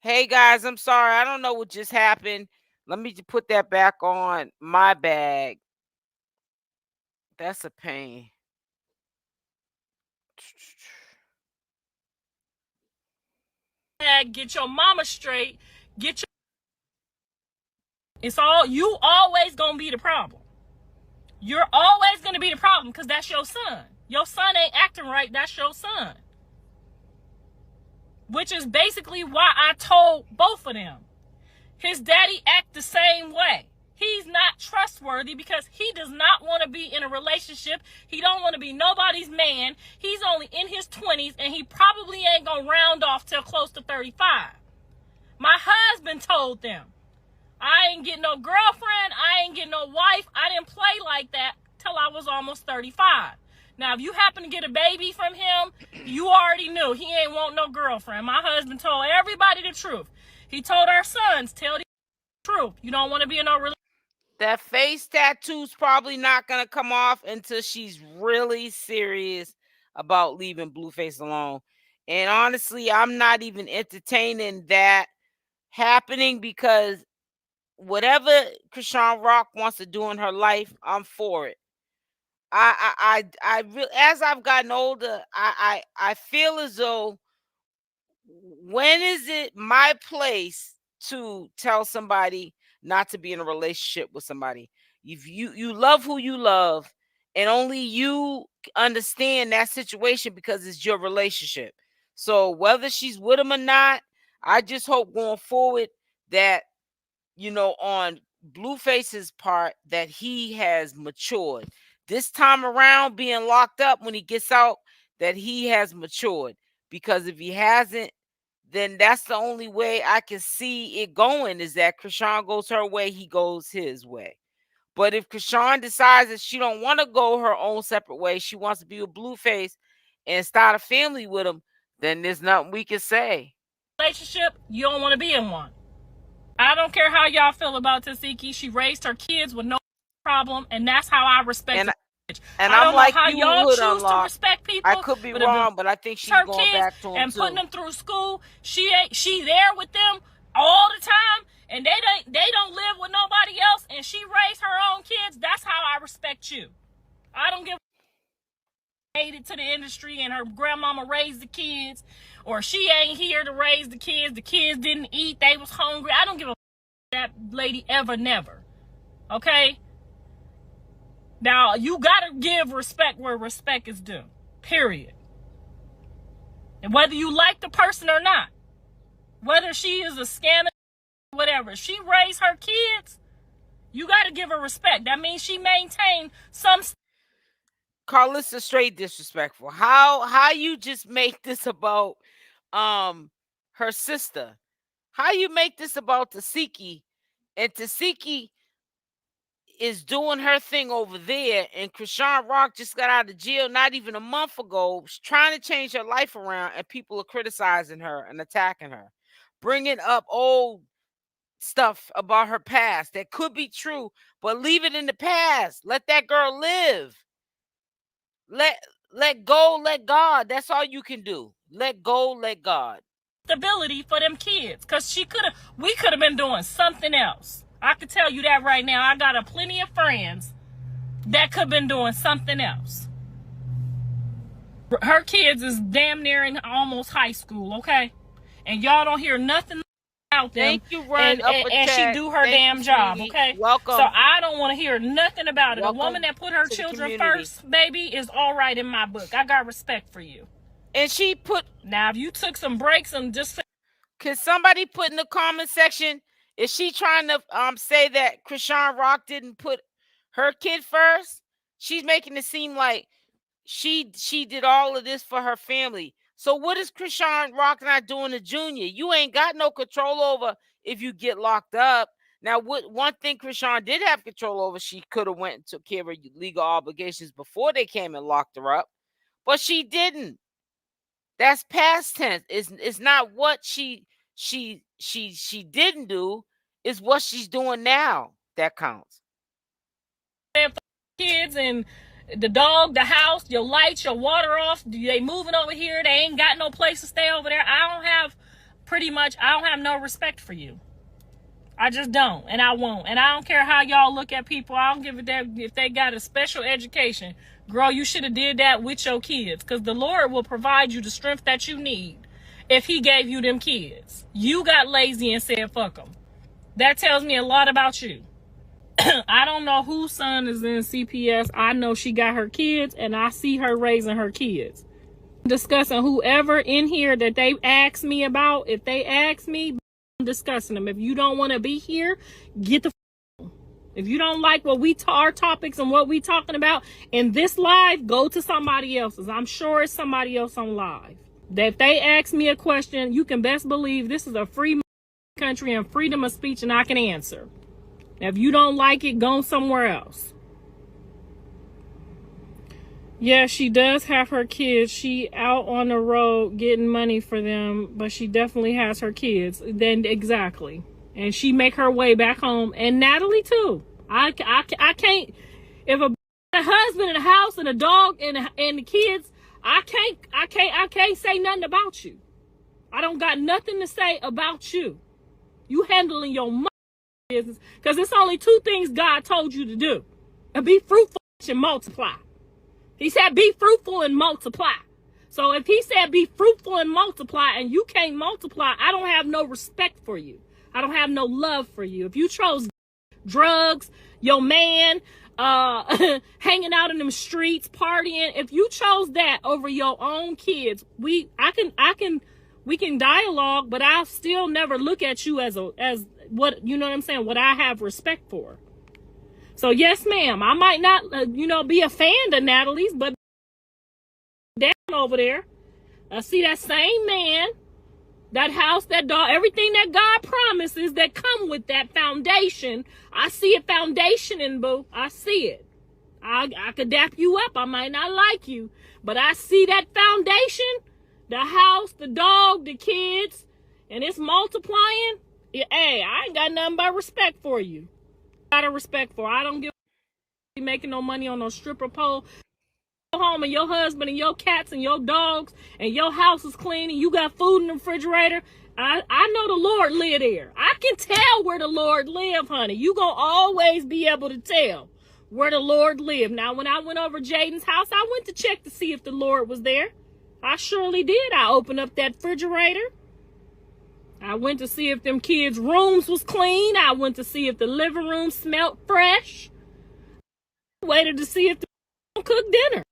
Hey guys, I'm sorry. I don't know what just happened. Let me just put that back on my bag. That's a pain. get your mama straight, get your it's all you always gonna be the problem. You're always gonna be the problem because that's your son. Your son ain't acting right, that's your son. Which is basically why I told both of them. His daddy act the same way. He's not trustworthy because he does not want to be in a relationship. He don't want to be nobody's man. He's only in his 20s and he probably ain't gonna round off till close to 35. My husband told them, I ain't getting no girlfriend, I ain't getting no wife. I didn't play like that till I was almost 35. Now, if you happen to get a baby from him, you already knew he ain't want no girlfriend. My husband told everybody the truth. He told our sons, tell the truth. You don't want to be in no relationship. That face tattoo's probably not going to come off until she's really serious about leaving Blueface alone. And honestly, I'm not even entertaining that happening because whatever CashApp wants to do in her life, I'm for it. I really, as I've gotten older, I feel as though when is it my place to tell somebody not to be in a relationship with somebody. If you love who you love, and only you understand that situation because it's your relationship. So whether she's with him or not, I just hope going forward that, you know, on Blueface's part, that he has matured. This time around, being locked up when he gets out, that he has matured. Because if he hasn't, then that's the only way I can see it going, is that Chrisean goes her way, he goes his way. But if Chrisean decides that she don't want to go her own separate way, she wants to be with Blueface and start a family with him, then there's nothing we can say. Relationship, you don't want to be in one. I don't care how y'all feel about Tesehki. She raised her kids with no problem, and that's how I respect it. And I don't know how y'all choose to respect people. I could be wrong, but I think she's going back to him and putting them through school. She there with them all the time, and they don't live with nobody else, and she raised her own kids. That's how I respect you. I don't give made it to the industry and her grandmama raised the kids, or she ain't here to raise the kids didn't eat, they was hungry. I don't give a that lady ever, never. Okay? Now, you gotta give respect where respect is due. Period. And whether you like the person or not, whether she is a scammer, whatever, she raised her kids, you gotta give her respect. That means she maintained some. Karlissa straight disrespectful. How you just make this about her sister? How you make this about Tesehki, and Tesehki is doing her thing over there, and CashApp just got out of jail not even a month ago, trying to change her life around, and people are criticizing her and attacking her, bringing up old stuff about her past that could be true, but leave it in the past. Let that girl live. Let go, let God. That's all you can do. Let go, let God. Stability for them kids, because we could have been doing something else. I could tell you that right now. I got a plenty of friends that could have been doing something else. Her kids is damn near in almost high school, okay? And y'all don't hear nothing out them. Thank you, Ryan. And she do her damn job, okay? Welcome. So I don't want to hear nothing about it. A woman that put her children first, baby, is all right in my book. I got respect for you. And she put... Now, if you took some breaks and just... Can somebody put in the comment section, is she trying to say that CashApp didn't put her kid first? She's making it seem like she did all of this for her family. So what is CashApp not doing to Junior? You ain't got no control over if you get locked up. Now, one thing CashApp did have control over, she could have went and took care of her legal obligations before they came and locked her up, but she didn't. That's past tense. It's not what she didn't do. It's what she's doing now that counts. Kids and the dog, the house, your lights, your water off. They moving over here. They ain't got no place to stay over there. I don't have no respect for you. I just don't, and I won't. And I don't care how y'all look at people. I don't give a damn if they got a special education. Girl, you should have did that with your kids, because the Lord will provide you the strength that you need if he gave you them kids. You got lazy and said, fuck them. That tells me a lot about you. I don't know whose son is in CPS. I know she got her kids, and I see her raising her kids. Discussing whoever in here that they ask me about. If they ask me, I'm discussing them. If you don't want to be here, get the if you don't like what our topics and what we talking about in this live, go to somebody else's. I'm sure it's somebody else on live. That if they ask me a question, you can best believe this is a free country and freedom of speech, and I can answer. If you don't like it, go somewhere else. Yeah, she does have her kids. She out on the road getting money for them, but she definitely has her kids. Then exactly. And she make her way back home. And Natalie too. I can't, if a husband and a house and a dog and the kids, I can't say nothing about you. I don't got nothing to say about you. You handling your business, because it's only two things God told you to do. And be fruitful and multiply. He said be fruitful and multiply. So if he said be fruitful and multiply and you can't multiply, I don't have no respect for you. I don't have no love for you. If you chose drugs, your man, hanging out in them streets, partying, if you chose that over your own kids, we can dialogue, but I'll still never look at you as what, you know what I'm saying, what I have respect for. So yes, ma'am, I might not, be a fan of Natalie's, but down over there, I see that same man, that house, that dog, everything that God promises that come with that foundation. I see a foundation in, boo. I see it. I could dap you up. I might not like you, but I see that foundation, the house, the dog, the kids, and it's multiplying. Hey, I ain't got nothing but respect for you. Got a respect for. I don't give a making no money on no stripper pole. Go home and your husband and your cats and your dogs and your house is clean and you got food in the refrigerator. I know the Lord live there. I can tell where the Lord live, honey. You gonna always be able to tell where the Lord live. Now, when I went over Jaidyn's house, I went to check to see if the Lord was there. I surely did. I opened up that refrigerator. I went to see if them kids' rooms was clean. I went to see if the living room smelled fresh. I waited to see if the cooked dinner.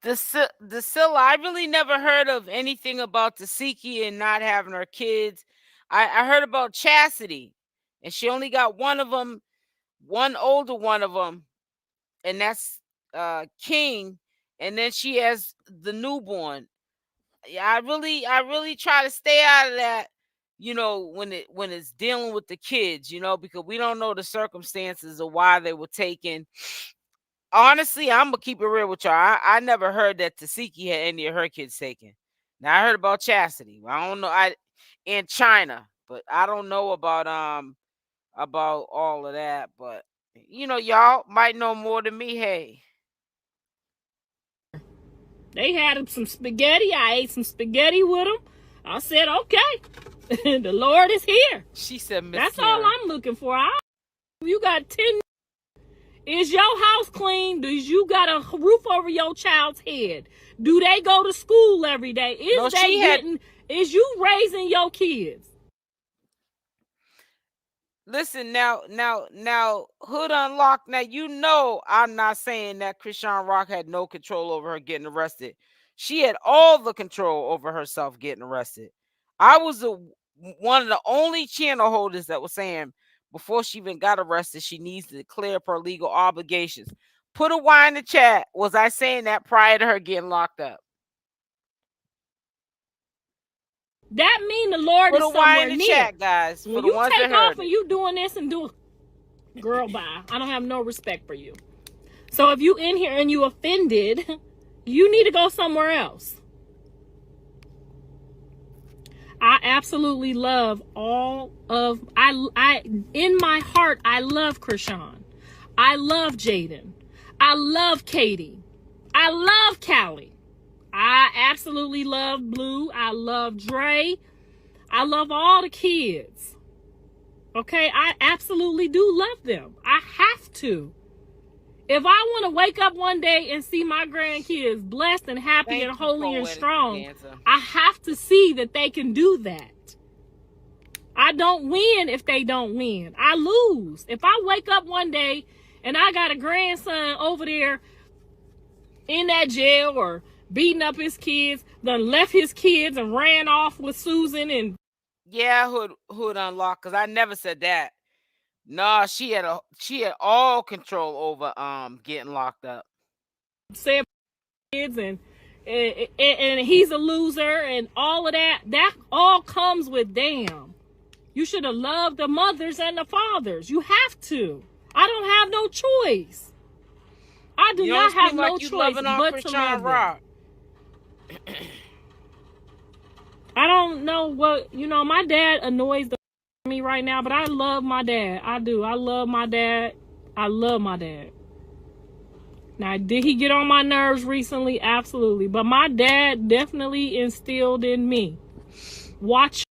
Dsilla, I really never heard of anything about Tesehki and not having her kids. I heard about Chastity, and she only got one of them, one older one of them, and that's King, and then she has the newborn. Yeah, I really try to stay out of that, when it's dealing with the kids, because we don't know the circumstances of why they were taken. Honestly, I'm gonna keep it real with y'all. I never heard that Tesehki had any of her kids taken. Now I heard about Chastity. I don't know. In China, but I don't know about all of that. But y'all might know more than me. Hey, they had some spaghetti. I ate some spaghetti with them. I said, okay, the Lord is here. She said, that's all I'm looking for. You got 10. Is your house clean? Do you got a roof over your child's head? Do they go to school every day? Is you raising your kids? Listen, now, Hood Unlocked. Now, I'm not saying that CashApp had no control over her getting arrested. She had all the control over herself getting arrested. I was one of the only channel holders that was saying, before she even got arrested, she needs to clear up her legal obligations. Put a Y in the chat. Was I saying that prior to her getting locked up? That mean the Lord is somewhere near. Put a Y in the chat, guys. When you take off and you doing this and do, girl, bye. I don't have no respect for you. So if you in here and you offended, you need to go somewhere else. I absolutely love I in my heart, I love Chrisean. I love Jaidyn. I love Katie. I love Callie. I absolutely love Blue. I love Dre. I love all the kids. Okay, I absolutely do love them. I have to. If I want to wake up one day and see my grandkids blessed and happy and holy and strong, I have to see that they can do that. I don't win if they don't win. I lose. If I wake up one day and I got a grandson over there in that jail or beating up his kids, done left his kids and ran off with Susan and... Yeah, Hood Unlocked, because I never said that. No, she had all control over getting locked up. Said kids and he's a loser and all of that. That all comes with damn. You should have loved the mothers and the fathers. You have to. I don't have no choice. I do not have no choice but to love them. I don't know what, my dad annoys the me right now, but I love my dad. I do. I love my dad. I love my dad. Now, did he get on my nerves recently? Absolutely. But my dad definitely instilled in me. Watch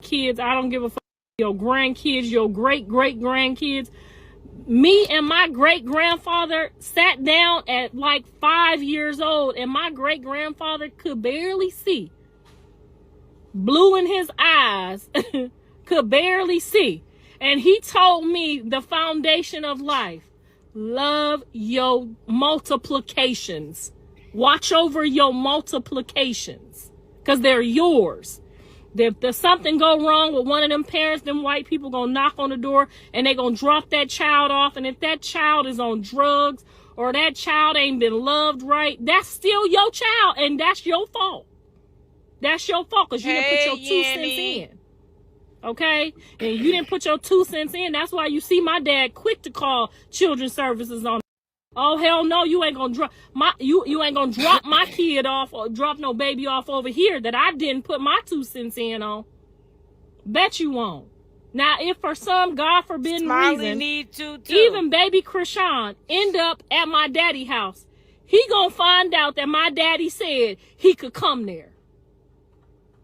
kids. I don't give a fuck. Your grandkids, your great-great-grandkids. Me and my great-grandfather sat down at like 5 years old, and my great-grandfather could barely see. Blue in his eyes. could barely see. And he told me the foundation of life. Love your multiplications. Watch over your multiplications, because they're yours. If there's something go wrong with one of them parents, them white people gonna knock on the door and they gonna drop that child off. And if that child is on drugs or that child ain't been loved right, that's still your child, and that's your fault. That's your fault, because you didn't put your 2 cents in. Okay? And you didn't put your 2 cents in. That's why you see my dad quick to call children's services on. Oh, hell no, you ain't gonna drop you ain't gonna drop my kid off or drop no baby off over here that I didn't put my 2 cents in on. Bet you won't. Now, if for some God forbidden reason, even baby Chrisean end up at my daddy house, he gonna find out that my daddy said he could come there.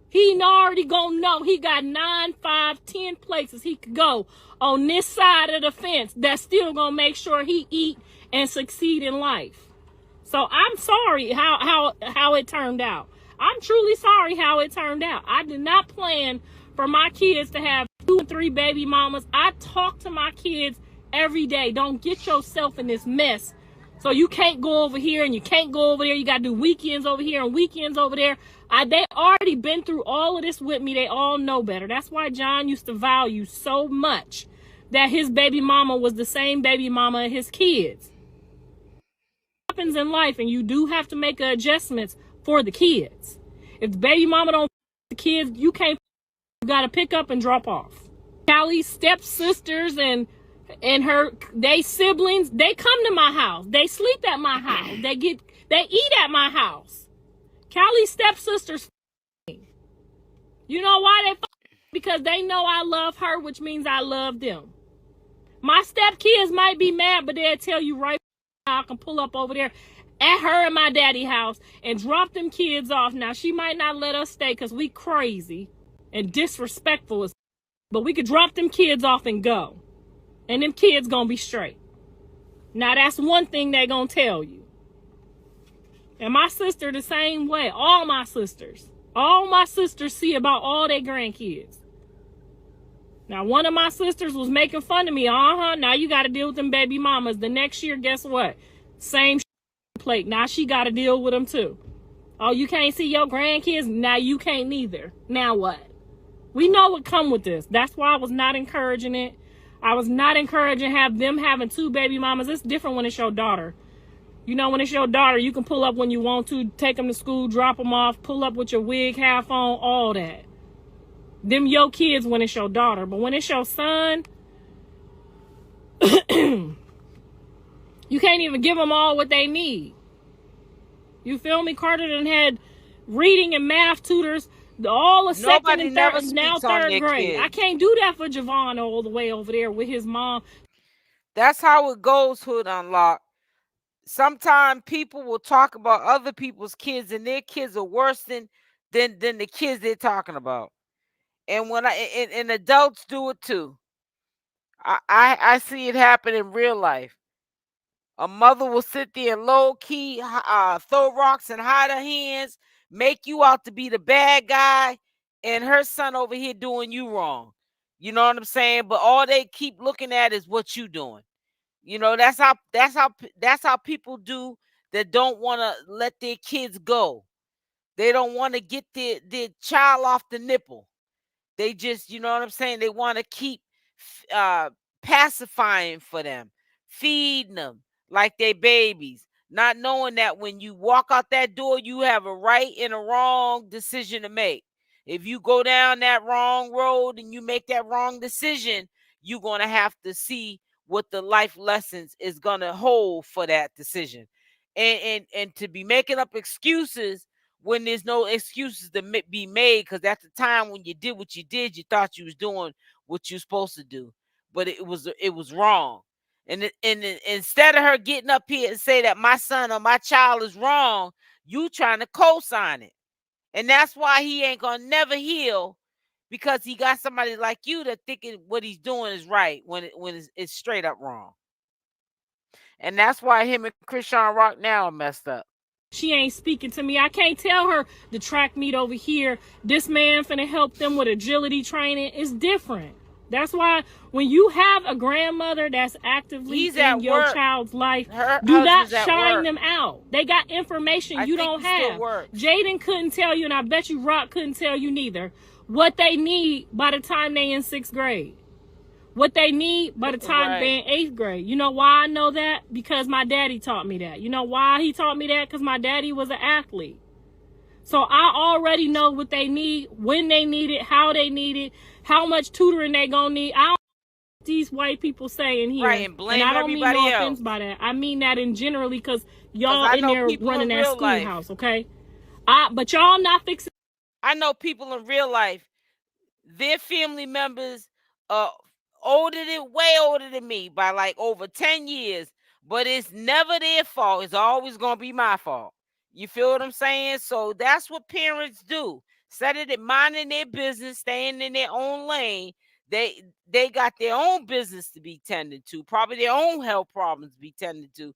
He already gonna know he got 9, 5, 10 places he could go on this side of the fence that's still gonna make sure he eat and succeed in life. So I'm sorry how it turned out. I'm truly sorry how it turned out. I did not plan for my kids to have 2 and 3 baby mamas. I talk to my kids every day. Don't get yourself in this mess. So you can't go over here and you can't go over there. You got to do weekends over here and weekends over there. They already been through all of this with me. They all know better. That's why John used to value so much that his baby mama was the same baby mama as his kids. Happens in life, and you do have to make adjustments for the kids. If the baby mama don't the kids, you can't. You got to pick up and drop off. Callie's stepsisters and they siblings, they come to my house. They sleep at my house. They eat at my house. Callie's stepsisters, you know why they? Because they know I love her, which means I love them. My stepkids might be mad, but they'll tell you right now I can pull up over there at her and my daddy house and drop them kids off. Now, she might not let us stay because we crazy and disrespectful, but we could drop them kids off and go. And them kids gonna be straight. Now, that's one thing they gonna tell you. And my sister the same way. All my sisters see about all their grandkids. Now, one of my sisters was making fun of me. Now you got to deal with them baby mamas. The next year, guess what? Same plate. Now she got to deal with them too. Oh, you can't see your grandkids? Now you can't neither. Now what? We know what come with this. That's why I was not encouraging it. I was not encouraging them having 2 baby mamas. It's different when it's your daughter. You know, when it's your daughter, you can pull up when you want to, take them to school, drop them off, pull up with your wig half on, all that. Them your kids when it's your daughter. But when it's your son, you can't even give them all what they need. You feel me? Carter done had reading and math tutors, all the second and third, now 3rd grade. Kids. I can't do that for Javon all the way over there with his mom. That's how it goes, Hood Unlocked. Sometimes people will talk about other people's kids, and their kids are worse than the kids they're talking about. And when and adults do it too. I see it happen in real life. A mother will sit there and low key throw rocks and hide her hands, make you out to be the bad guy, and her son over here doing you wrong. You know what I'm saying? But all they keep looking at is what you doing. You know, that's how people do that don't want to let their kids go. They don't want to get their child off the nipple. They just, you know what I'm saying? They want to keep pacifying for them, feeding them like they babies, not knowing that when you walk out that door, you have a right and a wrong decision to make. If you go down that wrong road and you make that wrong decision, you're going to have to see what the life lessons is going to hold for that decision. And to be making up excuses when there's no excuses to be made, because at the time when you did what you did, you thought you was doing what you're supposed to do, but it was wrong. And instead of her getting up here and say that my son or my child is wrong, you trying to co-sign it. And that's why he ain't gonna never heal, because he got somebody like you that thinking what he's doing is right when it's straight up wrong. And that's why him and CashApp now are messed up. She ain't speaking to me. I can't tell her the track meet over here, this man finna help them with agility training. It's different. That's why when you have a grandmother that's actively in your child's life, do not shine them out. They got information you don't have. Jaidyn couldn't tell you, and I bet you Rock couldn't tell you neither, what they need by the time they in 6th grade. What they need by the time they're in 8th grade. You know why I know that? Because my daddy taught me that. You know why he taught me that? Because my daddy was an athlete. So I already know what they need, when they need it, how they need it, how much tutoring they gonna need. I don't know what these white people saying here. Right, and blame I don't mean no else. offense by that. I mean that in generally because y'all in there running that schoolhouse, okay? But y'all not fixing. I know people in real life, their family members way older than me by like over 10 years, but it's never their fault. It's always gonna be my fault. You feel what I'm saying? So that's what parents do. Instead of minding their business, staying in their own lane, they got their own business to be tended to, probably their own health problems to be tended to.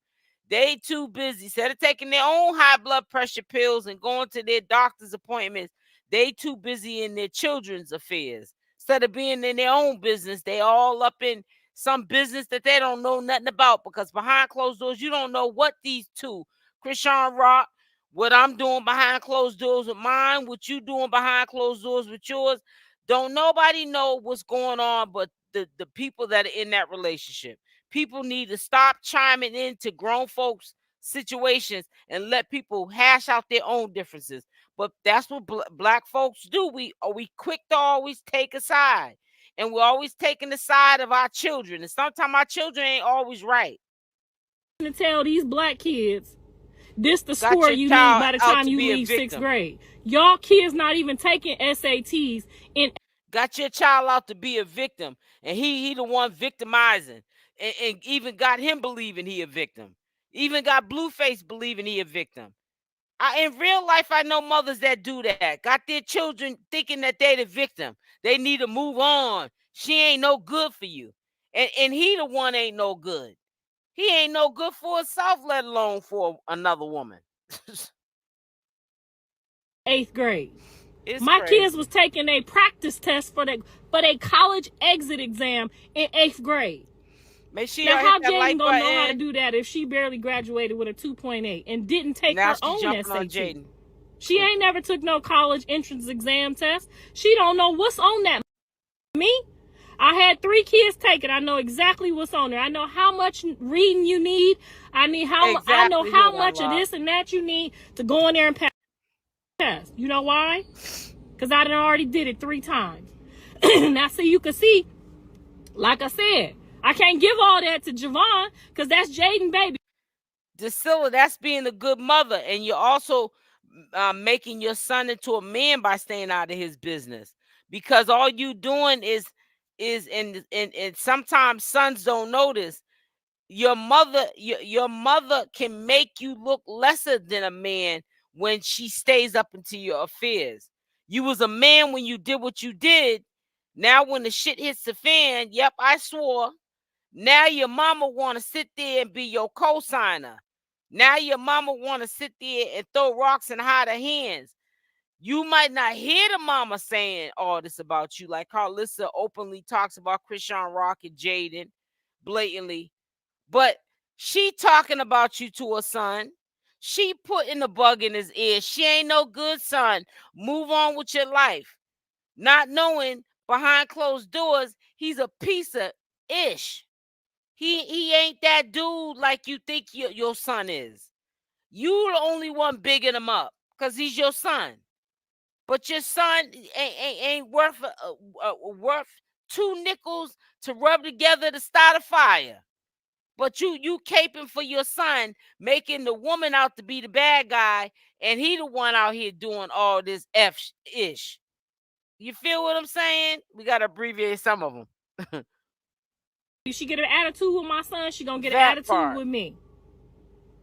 They too busy. Instead of taking their own high blood pressure pills and going to their doctor's appointments, they too busy in their children's affairs. Instead of being in their own business, they all up in some business that they don't know nothing about, because behind closed doors, you don't know what these two, Chrisean Rock, what I'm doing behind closed doors with mine, what you doing behind closed doors with yours. Don't nobody know what's going on but the people that are in that relationship. People need to stop chiming into grown folks' situations and let people hash out their own differences. But that's what black folks do. We quick to always take a side, and we're always taking the side of our children. And sometimes our children ain't always right. To tell these black kids, this the score you need by the time you leave 6th grade. Y'all kids not even taking SATs. Got your child out to be a victim, and he the one victimizing, and even got him believing he a victim. Even got Blueface believing he a victim. In real life, I know mothers that do that. Got their children thinking that they the victim. They need to move on. She ain't no good for you. And he the one ain't no good. He ain't no good for himself, let alone for another woman. 8th grade. My kids was taking a practice test for their college exit exam in 8th grade. Now, how Jaidyn gonna know how to do that if she barely graduated with a 2.8 and didn't take her own SAT? She ain't never took no college entrance exam test. She don't know what's on that. Me, I had 3 kids take it. I know exactly what's on there. I know how much reading you need. I know how much of this and that you need to go in there and pass the test. You know why? Because I done already did it 3 times. Now, so you can see, like I said, I can't give all that to Javon because that's Jaidyn, baby. Dscylla, that's being a good mother, and you're also making your son into a man by staying out of his business, because all you doing is and sometimes sons don't notice. Your mother can make you look lesser than a man when she stays up into your affairs. You was a man when you did what you did. Now when the shit hits the fan, yep, I swore. Now your mama want to sit there and be your co-signer. Now your mama want to sit there and throw rocks and hide her hands. You might not hear the mama saying all this about you, like Karlissa openly talks about Chrisean Rock and Jaidyn blatantly, but she talking about you to her son. She putting the bug in his ear. She ain't no good son. Move on with your life. Not knowing behind closed doors, he's a piece of ish. He ain't that dude like you think your son is. You the only one bigging him up because he's your son. But your son ain't worth 2 nickels to rub together to start a fire. But you caping for your son, making the woman out to be the bad guy, and he the one out here doing all this F-ish. You feel what I'm saying? We got to abbreviate some of them. She get an attitude with my son, she gonna get an attitude with me.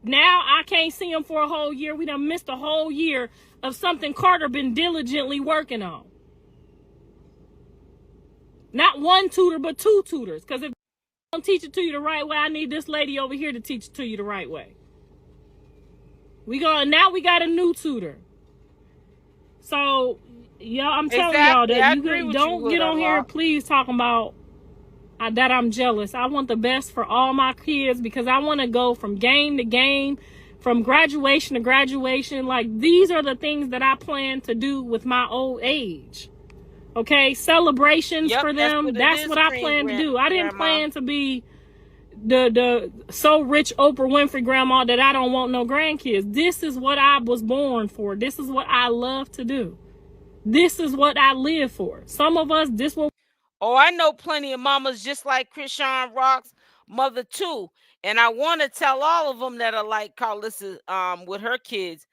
Now I can't see him for a whole year. We done missed a whole year of something Carter been diligently working on. Not 1 tutor, but 2 tutors. Because if I don't teach it to you the right way, I need this lady over here to teach it to you the right way. Now we got a new tutor. So, I'm telling y'all that you don't get on here, please, talking about that I'm jealous. I want the best for all my kids because I want to go from game to game, from graduation to graduation. Like, these are the things that I plan to do with my old age. Okay, celebrations for them. That's what I plan to do. I didn't plan to be the so rich Oprah Winfrey grandma that I don't want no grandkids. This is what I was born for. This is what I love to do. This is what I live for. Some of us, this will. Oh, I know plenty of mamas just like CashApp mother too. And I want to tell all of them that are like Karlissa with her kids,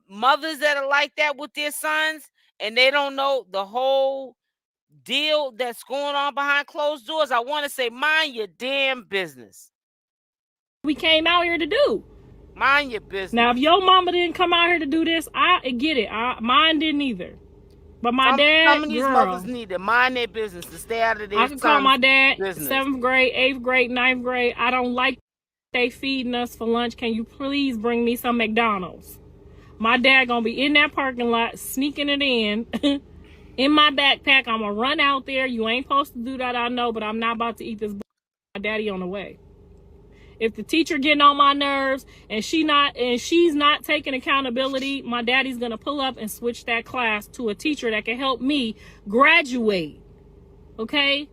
mothers that are like that with their sons, and they don't know the whole deal that's going on behind closed doors. I want to say, mind your damn business. We came out here to do. Mind your business. Now, if your mama didn't come out here to do this, I get it. Mine didn't either. But my dad, some of these mothers need to mind their business to stay out of their I can call my dad business. 7th grade, 8th grade, 9th grade. I don't like they feeding us for lunch. Can you please bring me some McDonald's? My dad gonna be in that parking lot sneaking it in my backpack. I'm gonna run out there. You ain't supposed to do that, I know, but I'm not about to eat this. My daddy on the way. If the teacher getting on my nerves and she's not taking accountability, my daddy's gonna pull up and switch that class to a teacher that can help me graduate. Okay?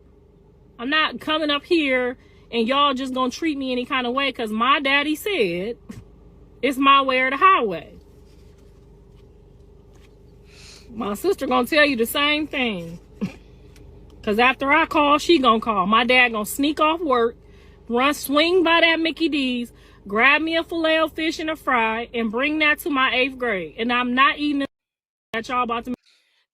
I'm not coming up here and y'all just gonna treat me any kind of way because my daddy said it's my way or the highway. My sister gonna tell you the same thing. Cause after I call, she gonna call. My dad gonna sneak off work, swing by that Mickey D's, grab me a Filet-O-Fish and a fry, and bring that to my 8th grade. And I'm not eating it that y'all about to.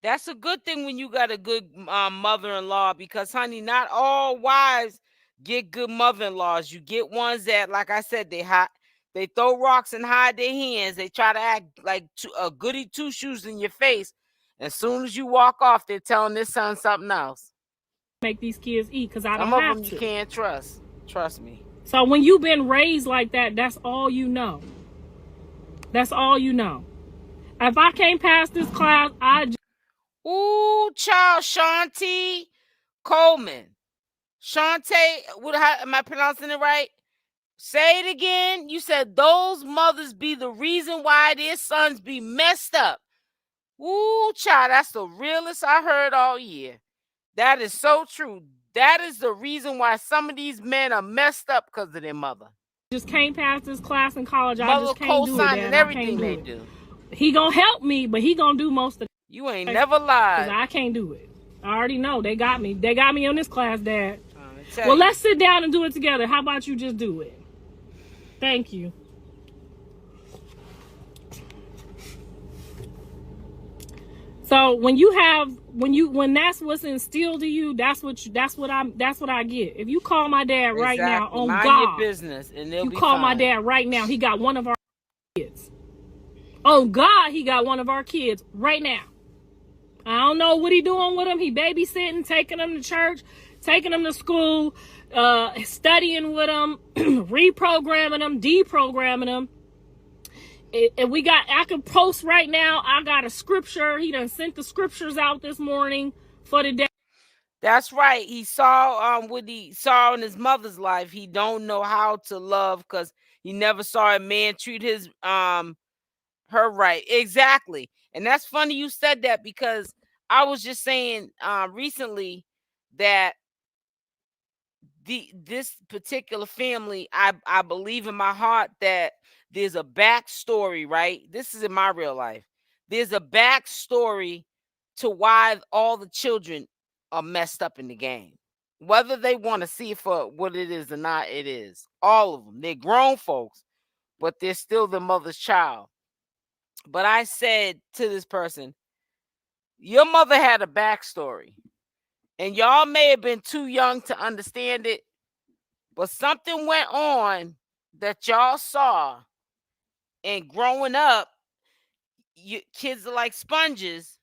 That's a good thing when you got a good mother-in-law, because, honey, not all wives get good mother-in-laws. You get ones that, like I said, they throw rocks and hide their hands. They try to act like a goody two-shoes in your face. As soon as you walk off, they're telling their son something else. Make these kids eat because I don't have to. Some of them you can't trust. Trust me. So when you've been raised like that, that's all you know. That's all you know. If I can't pass this class, Ooh, child, Shanti Coleman. Shantae, am I pronouncing it right? Say it again. You said those mothers be the reason why their sons be messed up. Ooh, child, that's the realest I heard all year. That is so true. That is the reason why some of these men are messed up, because of their mother. Just can't pass this class in college. I just can't do it, Dad. And everything they do. He gonna help me, but he gonna do most of it. You ain't never lied. I can't do it. I already know. They got me. They got me on this class, Dad. Well, let's sit down and do it together. How about you just do it? Thank you. So when that's what's instilled to you, that's what I get. If you call my dad right now, on mind God, your business, and you call fine. My dad right now, he got one of our kids. On God, he got one of our kids right now. I don't know what he doing with him. He babysitting, taking them to church, taking them to school, studying with them, reprogramming them, deprogramming them. And I can post right now. I got a scripture. He done sent the scriptures out this morning for the day. That's right. He saw what he saw in his mother's life. He don't know how to love because he never saw a man treat his her right. Exactly. And that's funny you said that, because I was just saying recently that this particular family, I believe in my heart that there's a backstory, right? This is in my real life. There's a backstory to why all the children are messed up in the game. Whether they want to see it for what it is or not, it is. All of them. They're grown folks, but they're still the mother's child. But I said to this person, your mother had a backstory. And y'all may have been too young to understand it, but something went on that y'all saw. And growing up, kids are like sponges.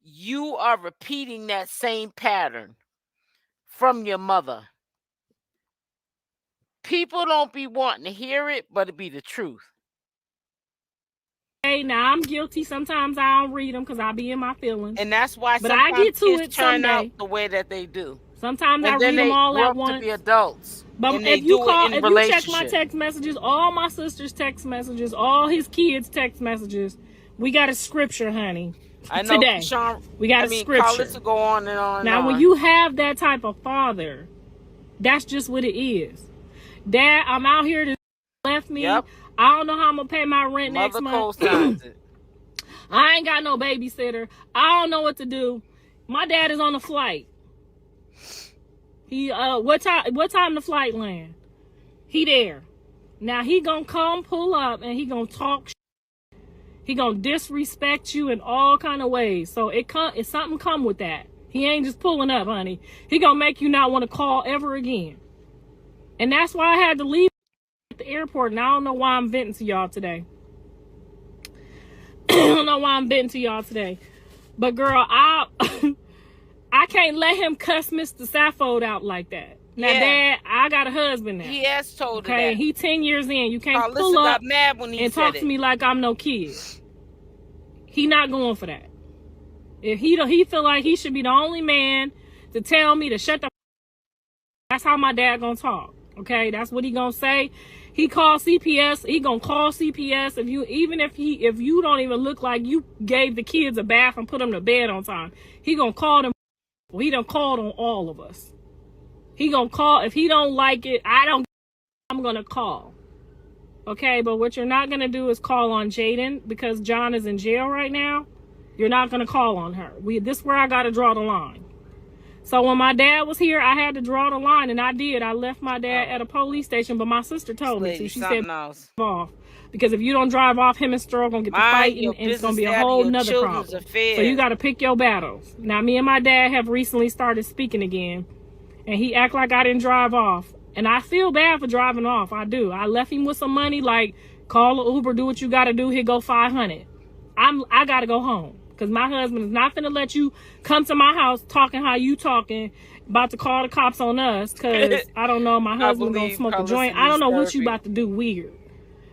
You are repeating that same pattern from your mother. People don't be wanting to hear it, but it be the truth. Hey, now I'm guilty. Sometimes I don't read them because I be in my feelings. And that's why but I get to it turn someday. out the way that they do. Sometimes I read them all at once. To be adults. But if you check my text messages, all my sister's text messages, all his kids' text messages, we got a scripture, honey. I know. Today, we got a scripture. Karlissa go on and on. Now, when you have that type of father, that's just what it is. Dad, I'm out here to left me. Yep. I don't know how I'm gonna pay my rent next month. I ain't got no babysitter. I don't know what to do. My dad is on a flight. He what time the flight land? He there. Now he gonna come pull up and he gonna talk. He gonna disrespect you in all kind of ways. So it's something come with that. He ain't just pulling up, honey. He gonna make you not want to call ever again. And that's why I had to leave at the airport. And I don't know why I'm venting to y'all today. I don't know why I'm venting to y'all today. But girl, I can't let him cuss Mr. Saffold out like that. Now, Dad, I got a husband now. He has told her that. He 10 years in. You can't pull up mad when he and talk to me like I'm no kid. He not going for that. If he feel like he should be the only man to tell me to shut the. That's how my dad gonna talk. Okay, that's what he gonna say. He called CPS. He gonna call CPS if you don't even look like you gave the kids a bath and put them to bed on time. He gonna call them. Well, he done called on all of us. He gonna call if he don't like it. I'm gonna call. Okay, but what you're not gonna do is call on Jaidyn because John is in jail right now. You're not gonna call on her. This is where I gotta draw the line. So when my dad was here, I had to draw the line, and I did. I left my dad at a police station, but my sister told me to. She said, off. Because if you don't drive off, him and Stroh are going to get to fighting, and it's going to be a whole nother problem. So you got to pick your battles. Now, me and my dad have recently started speaking again, and he act like I didn't drive off. And I feel bad for driving off. I do. I left him with some money, like, call an Uber, do what you got to do. Here go $500. I got to go home. Because my husband is not finna let you come to my house talking how you talking, about to call the cops on us. Because I don't know, my husband gonna smoke a joint. I don't know what you about to do weird.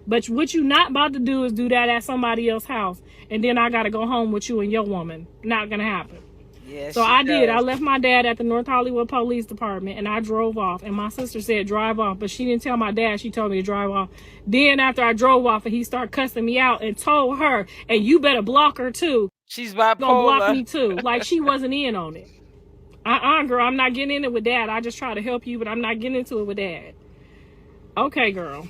But what you not about to do is do that at somebody else's house. And then I got to go home with you and your woman. Not going to happen. Yeah, so I did. I left my dad at the North Hollywood Police Department and I drove off. And my sister said drive off, but she didn't tell my dad. She told me to drive off. Then after I drove off and he started cussing me out and told her, and you better block her too. She's bipolar. Gonna block me too. Like she wasn't in on it. Girl, I'm not getting in it with Dad. I just try to help you, but I'm not getting into it with Dad. Okay, girl.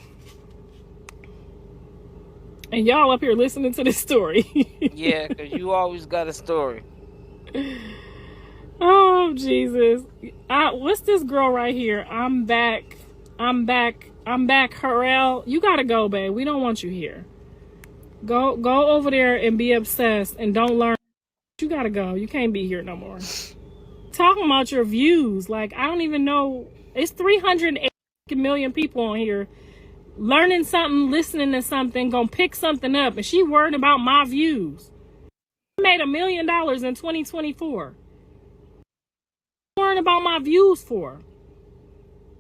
And y'all up here listening to this story. Yeah, because you always got a story. Oh, Jesus. What's this girl right here? I'm back. Harrell. You gotta go, babe. We don't want you here. Go over there and be obsessed and don't learn. You gotta go. You can't be here no more. Talking about your views. Like, I don't even know. It's 380 million people on here learning something, listening to something, gonna pick something up, and she worried about my views. I made $1 million in 2024. Worrying about my views for?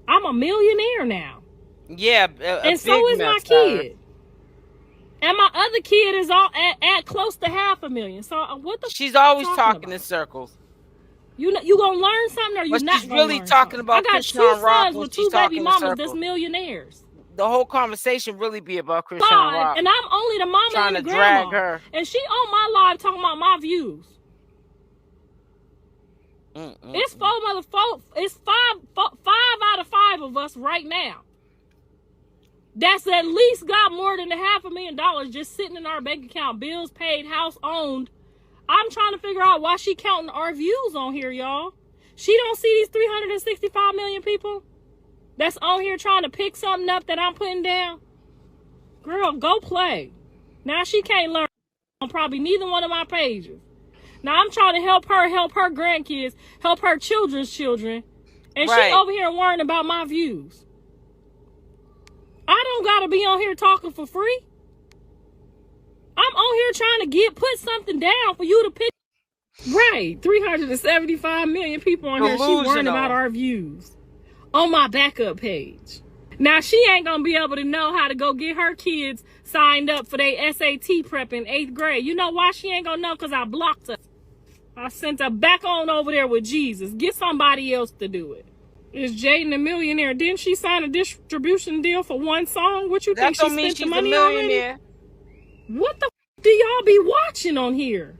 I'm a millionaire now. Yeah, and so is my kid. And my other kid is all at close to $500,000. So what the? She's always talking in circles. You gonna learn something, or you not? She's really talking about. I got two sons with two baby mamas that's millionaires. The whole conversation really be about CashApp, and I'm only the mama trying and the to grandma, drag her, and she on my live talking about my views. It's it's five out of 5 of us right now. That's at least got more than $500,000 just sitting in our bank account, bills paid, house owned. I'm trying to figure out why she counting our views on here, y'all. She don't see these 365 million people that's on here trying to pick something up that I'm putting down. Girl, go play. Now she can't learn on probably neither one of my pages. Now I'm trying to help her grandkids, help her children's children. And she over here worrying about my views. I don't gotta be on here talking for free. I'm on here trying to put something down for you to pick. Right. 375 million people on here. She worrying about our views on my backup page. Now, she ain't going to be able to know how to go get her kids signed up for their SAT prep in 8th grade. You know why she ain't going to know? Because I blocked her. I sent her back on over there with Jesus. Get somebody else to do it. Is Jaidyn a millionaire? Didn't she sign a distribution deal for one song? What you think, she spent the money already? What the f do y'all be watching on here?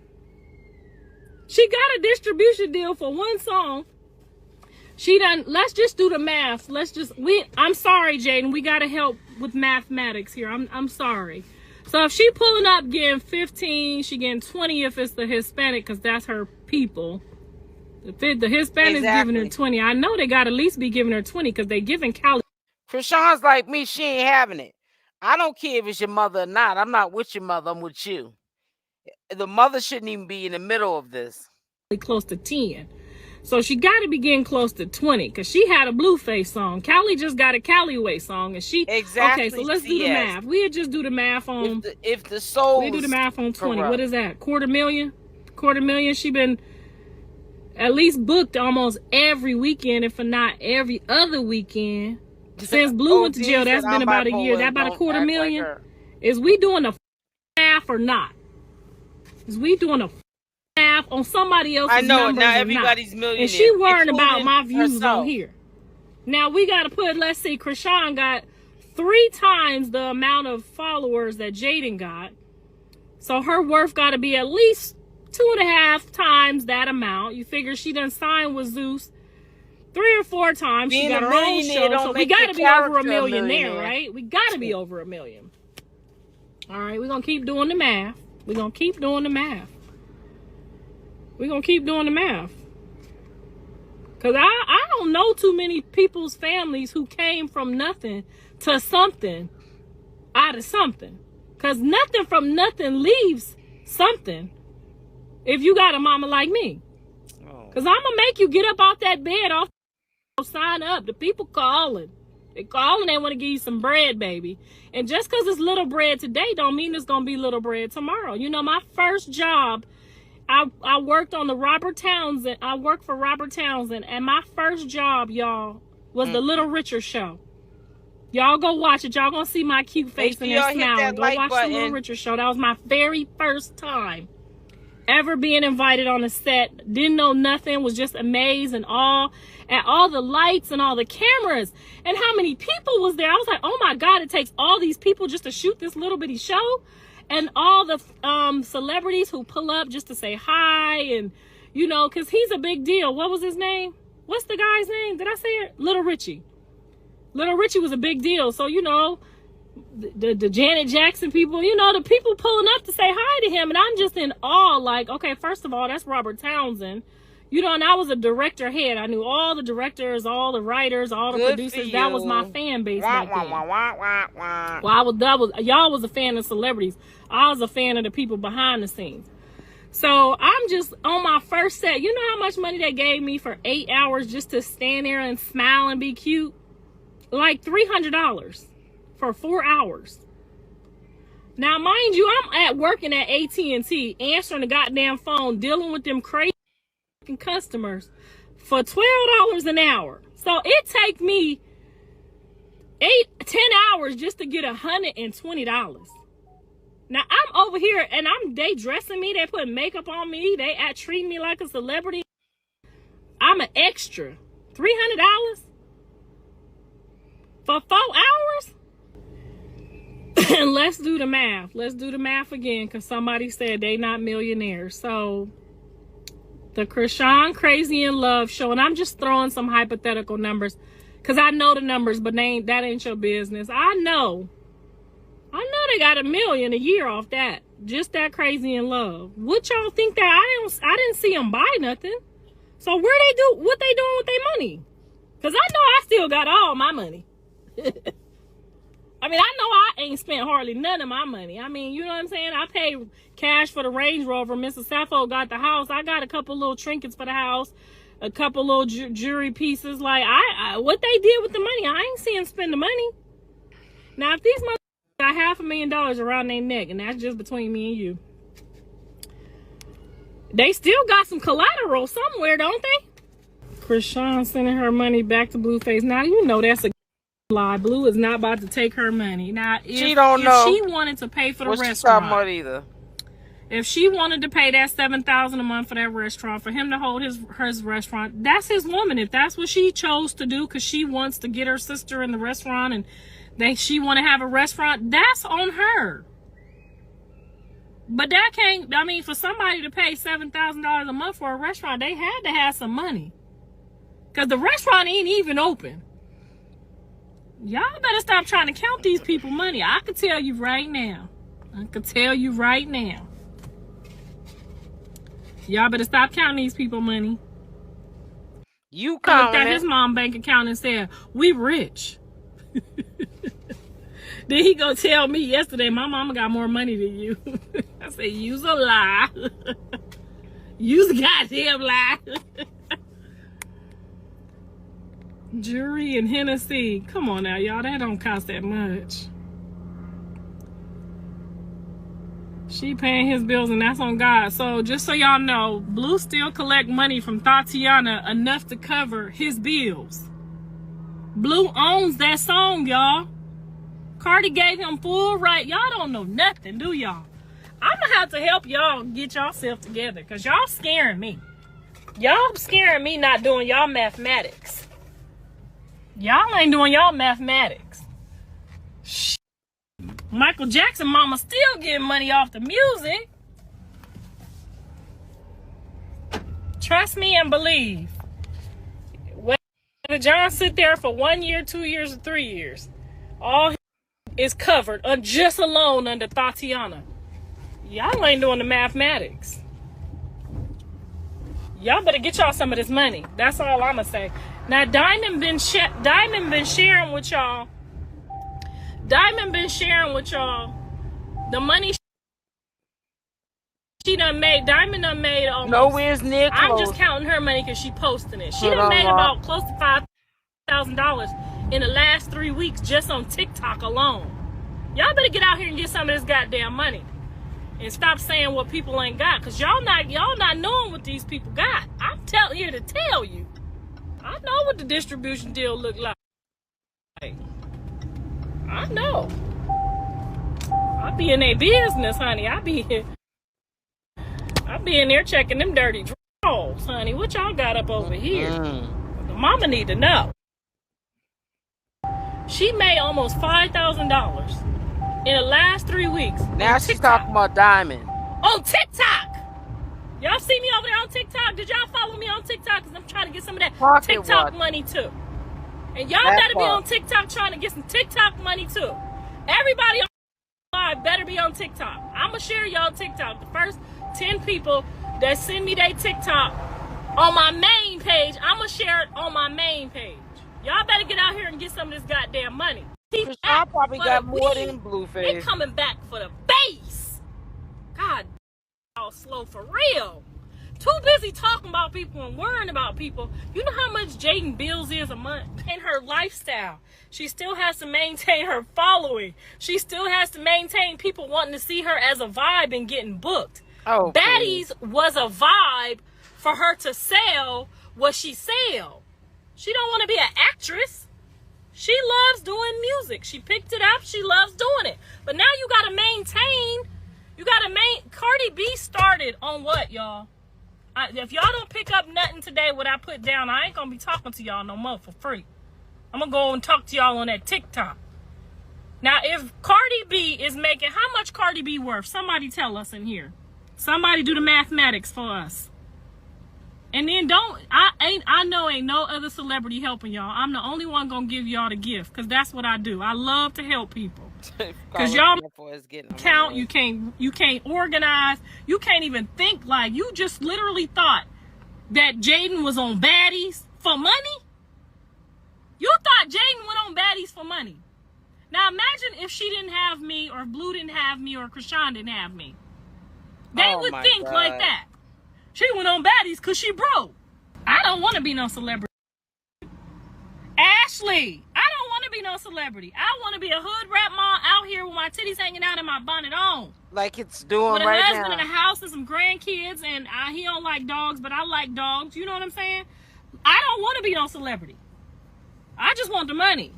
She got a distribution deal for one song. She done. Let's just do the math. I'm sorry, Jaidyn. We gotta help with mathematics here. I'm sorry. So if she pulling up getting 15, she getting 20 if it's the Hispanic, because that's her people. If the Hispanic is giving her 20, I know they gotta at least be giving her 20 because they giving Cali. Chrisean's like me. She ain't having it. I don't care if it's your mother or not. I'm not with your mother. I'm with you. The mother shouldn't even be in the middle of this. Close to 10. So she got to be getting close to 20 because she had a Blueface song. Callie just got a Callyway song, and she exactly. Okay, so let's do the math. We'd just do the math on if the soul. We do the math on 20. Corrupt. What is that? $250,000. She been at least booked almost every weekend, if not every other weekend since Blue went to jail. That's been about a year. That about $250,000. Like is we doing the math or not? Is we doing a math on somebody else's numbers? I know, now everybody's millionaire. And she worrying about my views on here. Now we got to put, let's see, Chrisean got 3 times the amount of followers that Jaidyn got. So her worth got to be at least 2.5 times that amount. You figure she done signed with Zeus 3 or 4 times. She got her own show. So we got to be over $1 million there, right? We got to be over $1 million. All right, we're going to keep doing the math. We're going to keep doing the math. We're going to keep doing the math. Because I don't know too many people's families who came from nothing to something out of something. Because nothing from nothing leaves something if you got a mama like me. Because I'm going to make you get up off that bed, sign up. The people calling. They calling, they want to give you some bread, baby. And just because it's little bread today don't mean it's going to be little bread tomorrow. You know, my first job, I worked on the Robert Townsend. I worked for Robert Townsend. And my first job, y'all, was the Little Richard show. Y'all go watch it. Y'all gonna see my cute face in there smiling. Go watch the Little Richard show. That was my very first time ever being invited on a set. Didn't know nothing. Was just amazed and awe at all the lights and all the cameras and how many people was there. I was like, oh my God, it takes all these people just to shoot this little bitty show. And all the celebrities who pull up just to say hi. And, you know, because he's a big deal. What was his name? What's the guy's name? Did I say it? Little Richie. Little Richie was a big deal. So, you know, the Janet Jackson people, you know, the people pulling up to say hi to him. And I'm just in awe. Like, okay, first of all, that's Robert Townsend. You know, and I was a director head. I knew all the directors, all the writers, all the producers. That was my fan base back then. Well, y'all was a fan of celebrities. I was a fan of the people behind the scenes. So I'm just on my first set. You know how much money they gave me for 8 hours just to stand there and smile and be cute? Like $300 for 4 hours. Now, mind you, I'm at working at AT&T, answering the goddamn phone, dealing with them crazy customers for $12 an hour. So it take me 10 hours just to get $120. Now I'm over here and they dressing me, they put makeup on me, they treat me like a celebrity. I'm an extra. $300 for 4 hours? And let's do the math. Let's do the math again, because somebody said they not millionaires. So the Chrisean Love Show, and I'm just throwing some hypothetical numbers because I know the numbers, but that ain't your business. I know they got $1 million a year off that, just that Chrisean Love. What y'all think that I didn't see them buy nothing? So what they doing with their money? Because I know I still got all my money. I mean, I know I ain't spent hardly none of my money. I mean, you know what I'm saying? I paid cash for the Range Rover. Mr. Sappho got the house. I got a couple little trinkets for the house, a couple little jewelry pieces. Like, what they did with the money, I ain't seeing spend the money. Now, if these motherfuckers got $500,000 around their neck, and that's just between me and you, they still got some collateral somewhere, don't they? Chrisean sending her money back to Blueface. Now, you know that's a lie. Blue is not about to take her money. Now, if she don't know. She wanted to pay for the restaurant. She talking about either. If she wanted to pay that $7,000 a month for that restaurant, for him to hold his restaurant, that's his woman. If that's what she chose to do, because she wants to get her sister in the restaurant and she want to have a restaurant, that's on her. But that can't, I mean, for somebody to pay $7,000 a month for a restaurant, they had to have some money. Because the restaurant ain't even open. Y'all better stop trying to count these people money. I can tell you right now. Y'all better stop counting these people money. You counting looked at his mom bank account and said, we rich. Then he go tell me yesterday, my mama got more money than you. I said, you's a lie. You's a goddamn lie. Jury and Hennessy. Come on now, y'all. That don't cost that much. She paying his bills and that's on God. So just so y'all know, Blue still collect money from 𝗪𝗪𝗫 enough to cover his bills. Blue owns that song, y'all. Cardi gave him full right. Y'all don't know nothing, do y'all? I'm gonna have to help y'all get yourself together because y'all scaring me. Y'all scaring me not doing y'all mathematics. Y'all ain't doing y'all mathematics. Shh. Michael Jackson mama still getting money off the music. Trust me and believe. Whether John sit there for 1 year, 2 years, or 3 years, all is covered just alone under 𝗪𝗪𝗫. Y'all ain't doing the mathematics. Y'all better get y'all some of this money. That's all I'ma say. Now Diamond been sharing with y'all. The money she done made. Diamond done made almost. Nowhere's near close. I'm just counting her money because she posting it. She done made about close to $5,000 in the last 3 weeks just on TikTok alone. Y'all better get out here and get some of this goddamn money. And stop saying what people ain't got. Because y'all not knowing what these people got. I'm here to tell you. I know what the distribution deal look like. I know. I be in their business, honey. I be in there checking them dirty drawers, honey. What y'all got up over here? The mama need to know. She made almost $5,000 in the last 3 weeks. Now she's talking about Diamond. On TikTok. Y'all see me over there on TikTok? Did y'all follow me on TikTok? Because I'm trying to get some of that TikTok money too. And y'all better be on TikTok trying to get some TikTok money too. Everybody on live better be on TikTok. I'm going to share y'all TikTok. The first 10 people that send me their TikTok on my main page, I'm going to share it on my main page. Y'all better get out here and get some of this goddamn money. I probably got more than Blueface. They coming back for the base. God, y'all slow for real. Too busy talking about people and worrying about people. You know how much Jaidyn bills is a month? In her lifestyle, she still has to maintain her following. She still has to maintain people wanting to see her as a vibe and getting booked. Oh, Baddies was a vibe for her to sell what she sell. She don't want to be an actress. She loves doing music. She picked it up. She loves doing it. But now you got to maintain. Cardi B started on what, y'all? If y'all don't pick up nothing today, what I put down, I ain't going to be talking to y'all no more for free. I'm going to go and talk to y'all on that TikTok. Now, if Cardi B is making, how much Cardi B worth? Somebody tell us in here. Somebody do the mathematics for us. And then I know ain't no other celebrity helping y'all. I'm the only one going to give y'all the gift because that's what I do. I love to help people. Because y'all count, you can't organize, you can't even think. Like, you just literally thought that Jaidyn was on Baddies for money? You thought Jaidyn went on Baddies for money. Now imagine if she didn't have me, or Blue didn't have me, or Chrisean didn't have me. They would think like that. She went on Baddies because she broke. I don't want to be no celebrity. Ashley, I don't want to be no celebrity. I want to be a hood rap mom out here with my titties hanging out and my bonnet on. Like it's doing with right now. With a husband and a house and some grandkids, and he don't like dogs, but I like dogs. You know what I'm saying? I don't want to be no celebrity. I just want the money.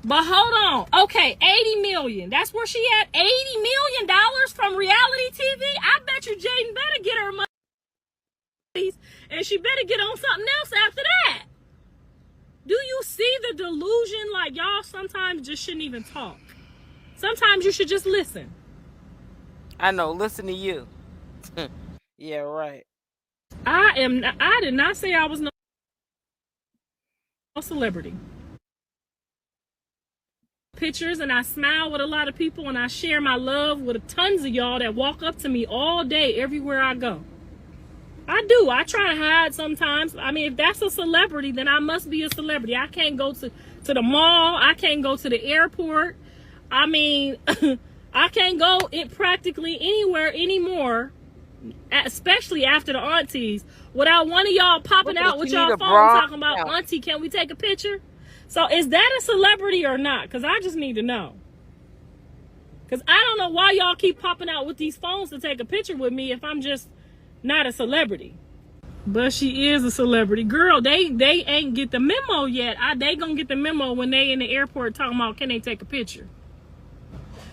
But hold on. Okay, 80 million. That's where she at. $80 million from reality TV. I bet you Jaidyn better get her money, and she better get on something else after that. Do you see the delusion? Like, y'all sometimes just shouldn't even talk. Sometimes you should just listen. I know. Listen to you. Yeah, right. I did not say I was no celebrity. Pictures, and I smile with a lot of people, and I share my love with tons of y'all that walk up to me all day everywhere I go. I do. I try to hide sometimes. I mean, if that's a celebrity, then I must be a celebrity. I can't go to the mall. I can't go to the airport. I mean, I can't go practically anywhere anymore, especially after the aunties, without one of y'all popping out with y'all phone talking about, auntie, can we take a picture? So is that a celebrity or not? Because I just need to know. Because I don't know why y'all keep popping out with these phones to take a picture with me if I'm just not a celebrity. But she is a celebrity. Girl, they ain't get the memo yet. They gonna get the memo when they in the airport talking about, can they take a picture?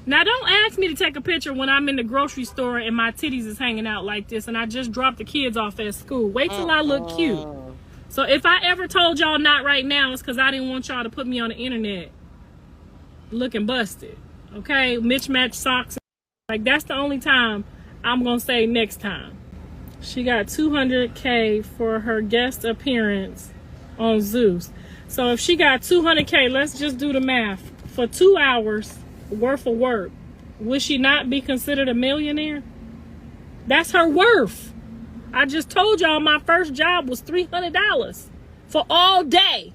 Now, don't ask me to take a picture when I'm in the grocery store and my titties is hanging out like this and I just dropped the kids off at school. Wait till I look cute. So if I ever told y'all not right now, it's because I didn't want y'all to put me on the internet looking busted. Okay? Mismatched socks. Like, that's the only time I'm going to say next time. She got $200K for her guest appearance on Zeus. So if she got $200K, let's just do the math. For 2 hours worth of work, would she not be considered a millionaire? That's her worth. I just told y'all my first job was $300 for all day.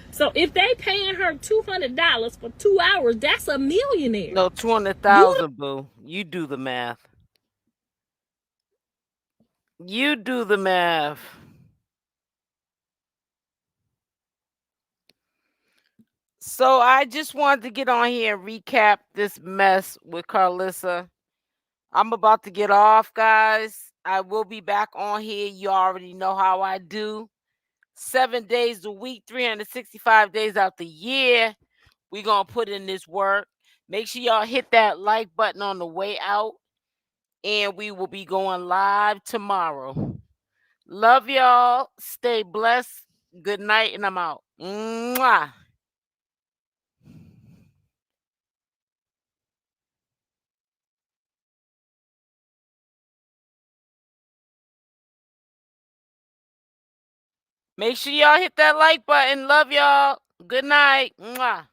So if they paying her $200 for 2 hours, that's a millionaire. No, 200,000, boo. You do the math. You do the math. So I just wanted to get on here and recap this mess with Karlissa. I'm about to get off, guys. I will be back on here. You already know how I do. 7 days a week, 365 days out the year. We're going to put in this work. Make sure y'all hit that like button on the way out. And we will be going live tomorrow. Love y'all. Stay blessed. Good night, and I'm out. Mwah. Make sure y'all hit that like button. Love y'all. Good night. Mwah.